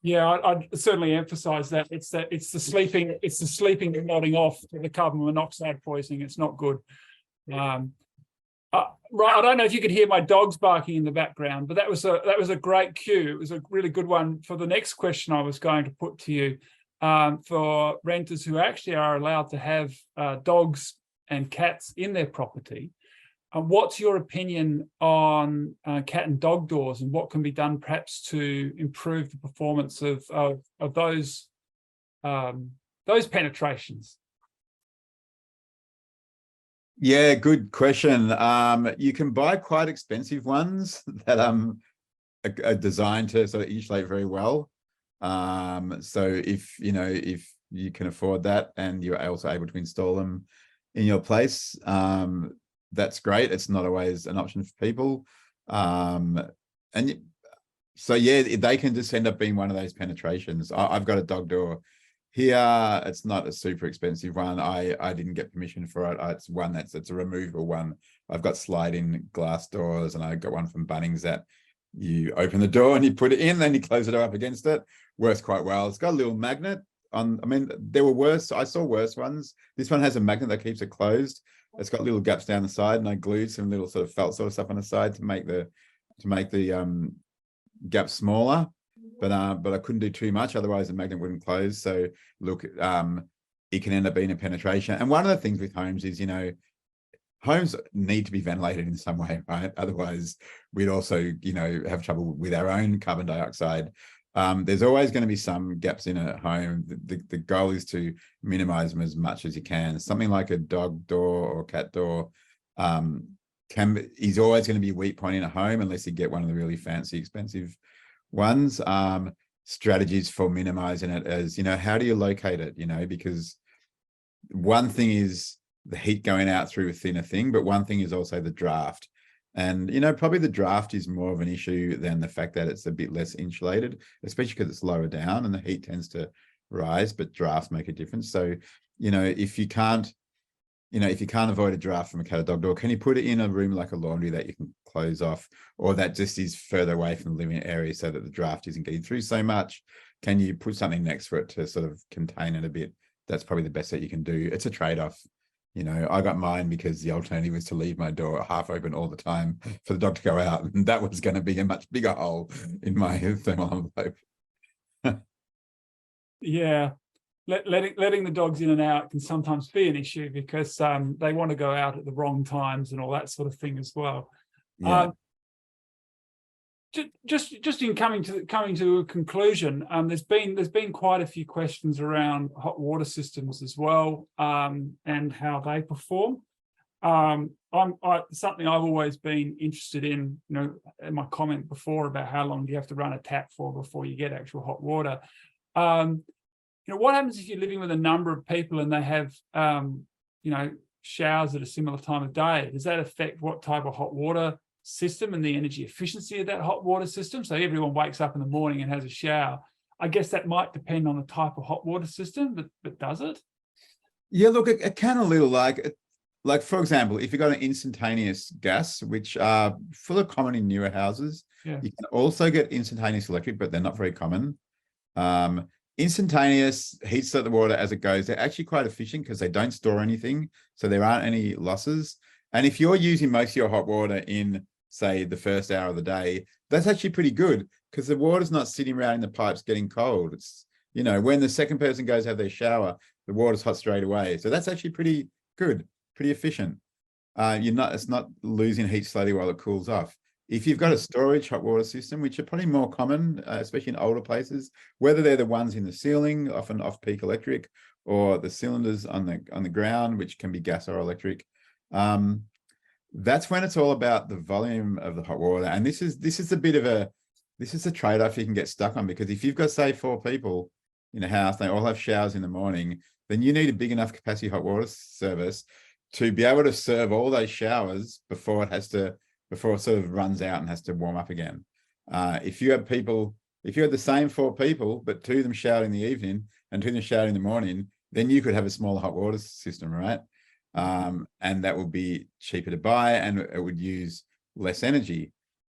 Yeah, I'd certainly emphasise that it's the sleeping and nodding off to the carbon monoxide poisoning. It's not good. Right, I don't know if you could hear my dogs barking in the background, but that was a great cue. It was a really good one for the next question I was going to put to you, for renters who actually are allowed to have dogs and cats in their property. What's your opinion on cat and dog doors, and what can be done perhaps to improve the performance of those penetrations? Yeah, good question. You can buy quite expensive ones that are designed to sort of insulate very well. So if you can afford that and you're also able to install them in your place, that's great. It's not always an option for people. So yeah, they can just end up being one of those penetrations. I've got a dog door here. It's not a super expensive one. I didn't get permission for it. It's a removable one. I've got sliding glass doors, and I got one from Bunnings that you open the door and you put it in, then you close the door up against it. Works quite well. It's got a little magnet on. I mean, there were worse. I saw worse ones. This one has a magnet that keeps it closed. It's got little gaps down the side, and I glued some little sort of felt sort of stuff on the side to make the gaps smaller. But I couldn't do too much, otherwise the magnet wouldn't close. So look, it can end up being a penetration. And one of the things with homes is, homes need to be ventilated in some way, right? Otherwise, we'd also, have trouble with our own carbon dioxide. There's always going to be some gaps in a home. The goal is to minimize them as much as you can. Something like a dog door or cat door is always going to be a weak point in a home unless you get one of the really fancy, expensive ones. Strategies for minimizing it as, how do you locate it? Because one thing is the heat going out through a thinner thing, but one thing is also the draft. And, probably the draft is more of an issue than the fact that it's a bit less insulated, especially because it's lower down and the heat tends to rise, but drafts make a difference. So, if you can't avoid a draft from a cat or dog door, can you put it in a room like a laundry that you can close off, or that just is further away from the living area so that the draft isn't getting through so much? Can you put something next for it to sort of contain it a bit? That's probably the best that you can do. It's a trade-off. I got mine because the alternative was to leave my door half open all the time for the dog to go out. And that was going to be a much bigger hole in my thermal envelope. Yeah. Letting the dogs in and out can sometimes be an issue because they want to go out at the wrong times and all that sort of thing as well. Yeah. Just in coming to a conclusion, there's been quite a few questions around hot water systems as well, and how they perform. Something I've always been interested in, in my comment before about how long do you have to run a tap for before you get actual hot water. What happens if you're living with a number of people and they have, showers at a similar time of day? Does that affect what type of hot water system and the energy efficiency of that hot water system? So everyone wakes up in the morning and has a shower. I guess that might depend on the type of hot water system, but does it? Yeah, look, it can a little. Like for example, if you've got an instantaneous gas, which are full of common in newer houses, Yeah. You can also get instantaneous electric, but they're not very common. Instantaneous heats the water as it goes. They're actually quite efficient because they don't store anything, so there aren't any losses. And if you're using most of your hot water in, say, the first hour of the day, that's actually pretty good because the water's not sitting around in the pipes getting cold. It's, when the second person goes to have their shower, the water's hot straight away. So that's actually pretty good, pretty efficient. It's not losing heat slowly while it cools off. If you've got a storage hot water system, which are probably more common, especially in older places, whether they're the ones in the ceiling, often off-peak electric, or the cylinders on the ground, which can be gas or electric, that's when it's all about the volume of the hot water. And this is a trade-off you can get stuck on, because if you've got, say, 4 people in a house, they all have showers in the morning, then you need a big enough capacity hot water service to be able to serve all those showers before it sort of runs out and has to warm up again. If you have the same 4 people, but 2 of them showered in the evening and 2 of them showered in the morning, then you could have a smaller hot water system, right? And that would be cheaper to buy and it would use less energy.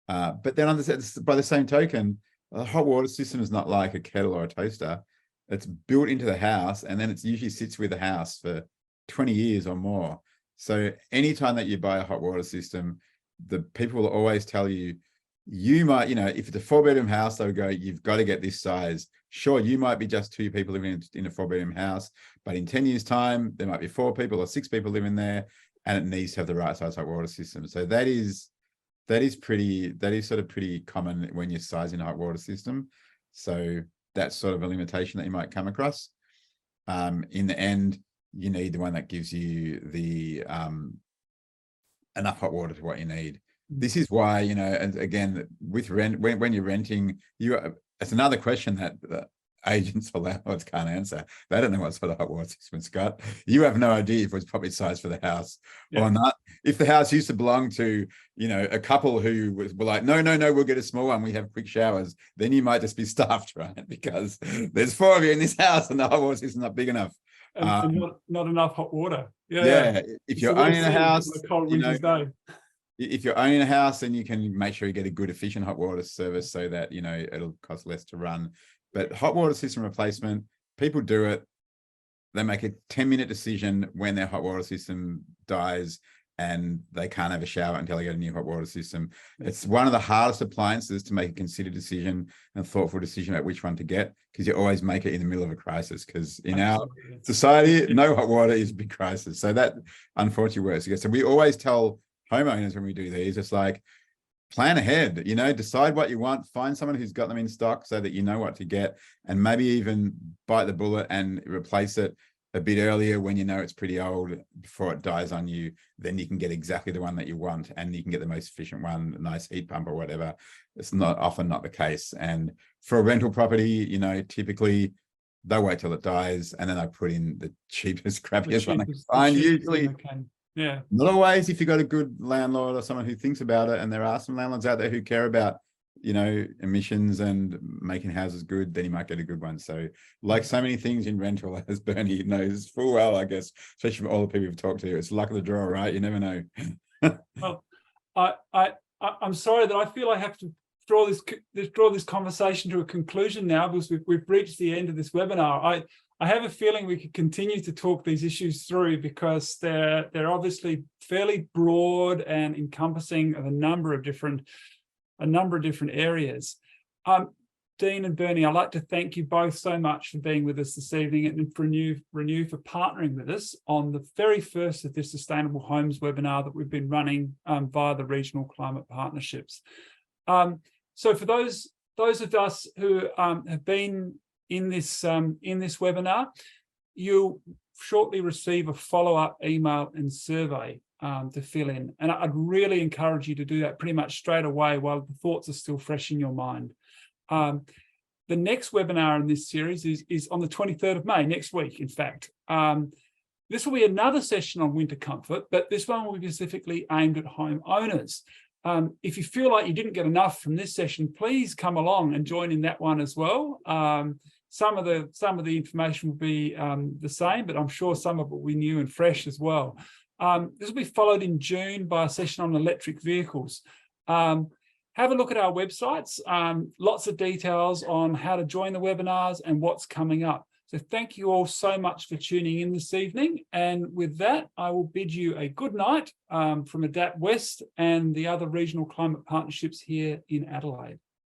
But then by the same token, a hot water system is not like a kettle or a toaster. It's built into the house and then it usually sits with the house for 20 years or more. So anytime that you buy a hot water system, the people will always tell you, you might, if it's a 4-bedroom house, they'll go, you've got to get this size. Sure, you might be just 2 people living in a 4-bedroom house, but in 10 years' time, there might be 4 people or 6 people living there, and it needs to have the right size hot water system. So that is sort of pretty common when you're sizing a hot water system. So that's sort of a limitation that you might come across. In the end, you need the one that gives you the enough hot water to what you need. This is why, and again, with rent, when you're renting, it's another question that agents or landlords can't answer. They don't know what sort of hot water system it's got. You have no idea if it's probably sized for the house or not. If the house used to belong to, a couple who were like, no, we'll get a small one, we have quick showers, then you might just be stuffed, right? Because there's 4 of you in this house and the hot water system's not big enough. And not enough hot water. Yeah. If you're owning a house, on a cold winter's day. If you're owning a house, then you can make sure you get a good, efficient hot water service so that, it'll cost less to run. But hot water system replacement, people do it. They make a 10-minute decision when their hot water system dies and they can't have a shower until they get a new hot water system. It's one of the hardest appliances to make a considered decision and thoughtful decision about which one to get, because you always make it in the middle of a crisis, because in our society, no hot water is a big crisis. So that unfortunately works. So we always tell homeowners when we do these, it's like, plan ahead, you know, decide what you want, find someone who's got them in stock so that you know what to get, and maybe even bite the bullet and replace it a bit earlier when you know it's pretty old before it dies on you. Then you can get exactly the one that you want, and you can get the most efficient one, a nice heat pump or whatever. It's often not the case. And for a rental property, you know, typically they'll wait till it dies and then I put in the cheapest, crappiest one they can find. Usually, yeah, not always. If you've got a good landlord or someone who thinks about it, and there are some landlords out there who care about, you know, emissions and making houses good, then you might get a good one. So like so many things in rental, as Bernie knows full well, I guess, especially for all the people we've talked to, it's luck of the draw, right? You never know. well, I'm sorry that I feel I have to draw this conversation to a conclusion now, because we've reached the end of this webinar. I have a feeling we could continue to talk these issues through, because they're obviously fairly broad and encompassing of a number of different areas. Dean and Bernie, I'd like to thank you both so much for being with us this evening, and for Renew for partnering with us on the very first of this Sustainable Homes webinar that we've been running via the Regional Climate Partnerships. So for those of us who have been in this webinar, you'll shortly receive a follow-up email and survey to fill in. And I'd really encourage you to do that pretty much straight away while the thoughts are still fresh in your mind. The next webinar in this series is on the 23rd of May, next week, in fact. This will be another session on winter comfort, but this one will be specifically aimed at home owners. If you feel like you didn't get enough from this session, please come along and join in that one as well. Some of the information will be the same, but I'm sure some of it will be new and fresh as well. This will be followed in June by a session on electric vehicles. Have a look at our websites, lots of details on how to join the webinars and what's coming up. So thank you all so much for tuning in this evening. And with that, I will bid you a good night from Adapt West and the other regional climate partnerships here in Adelaide.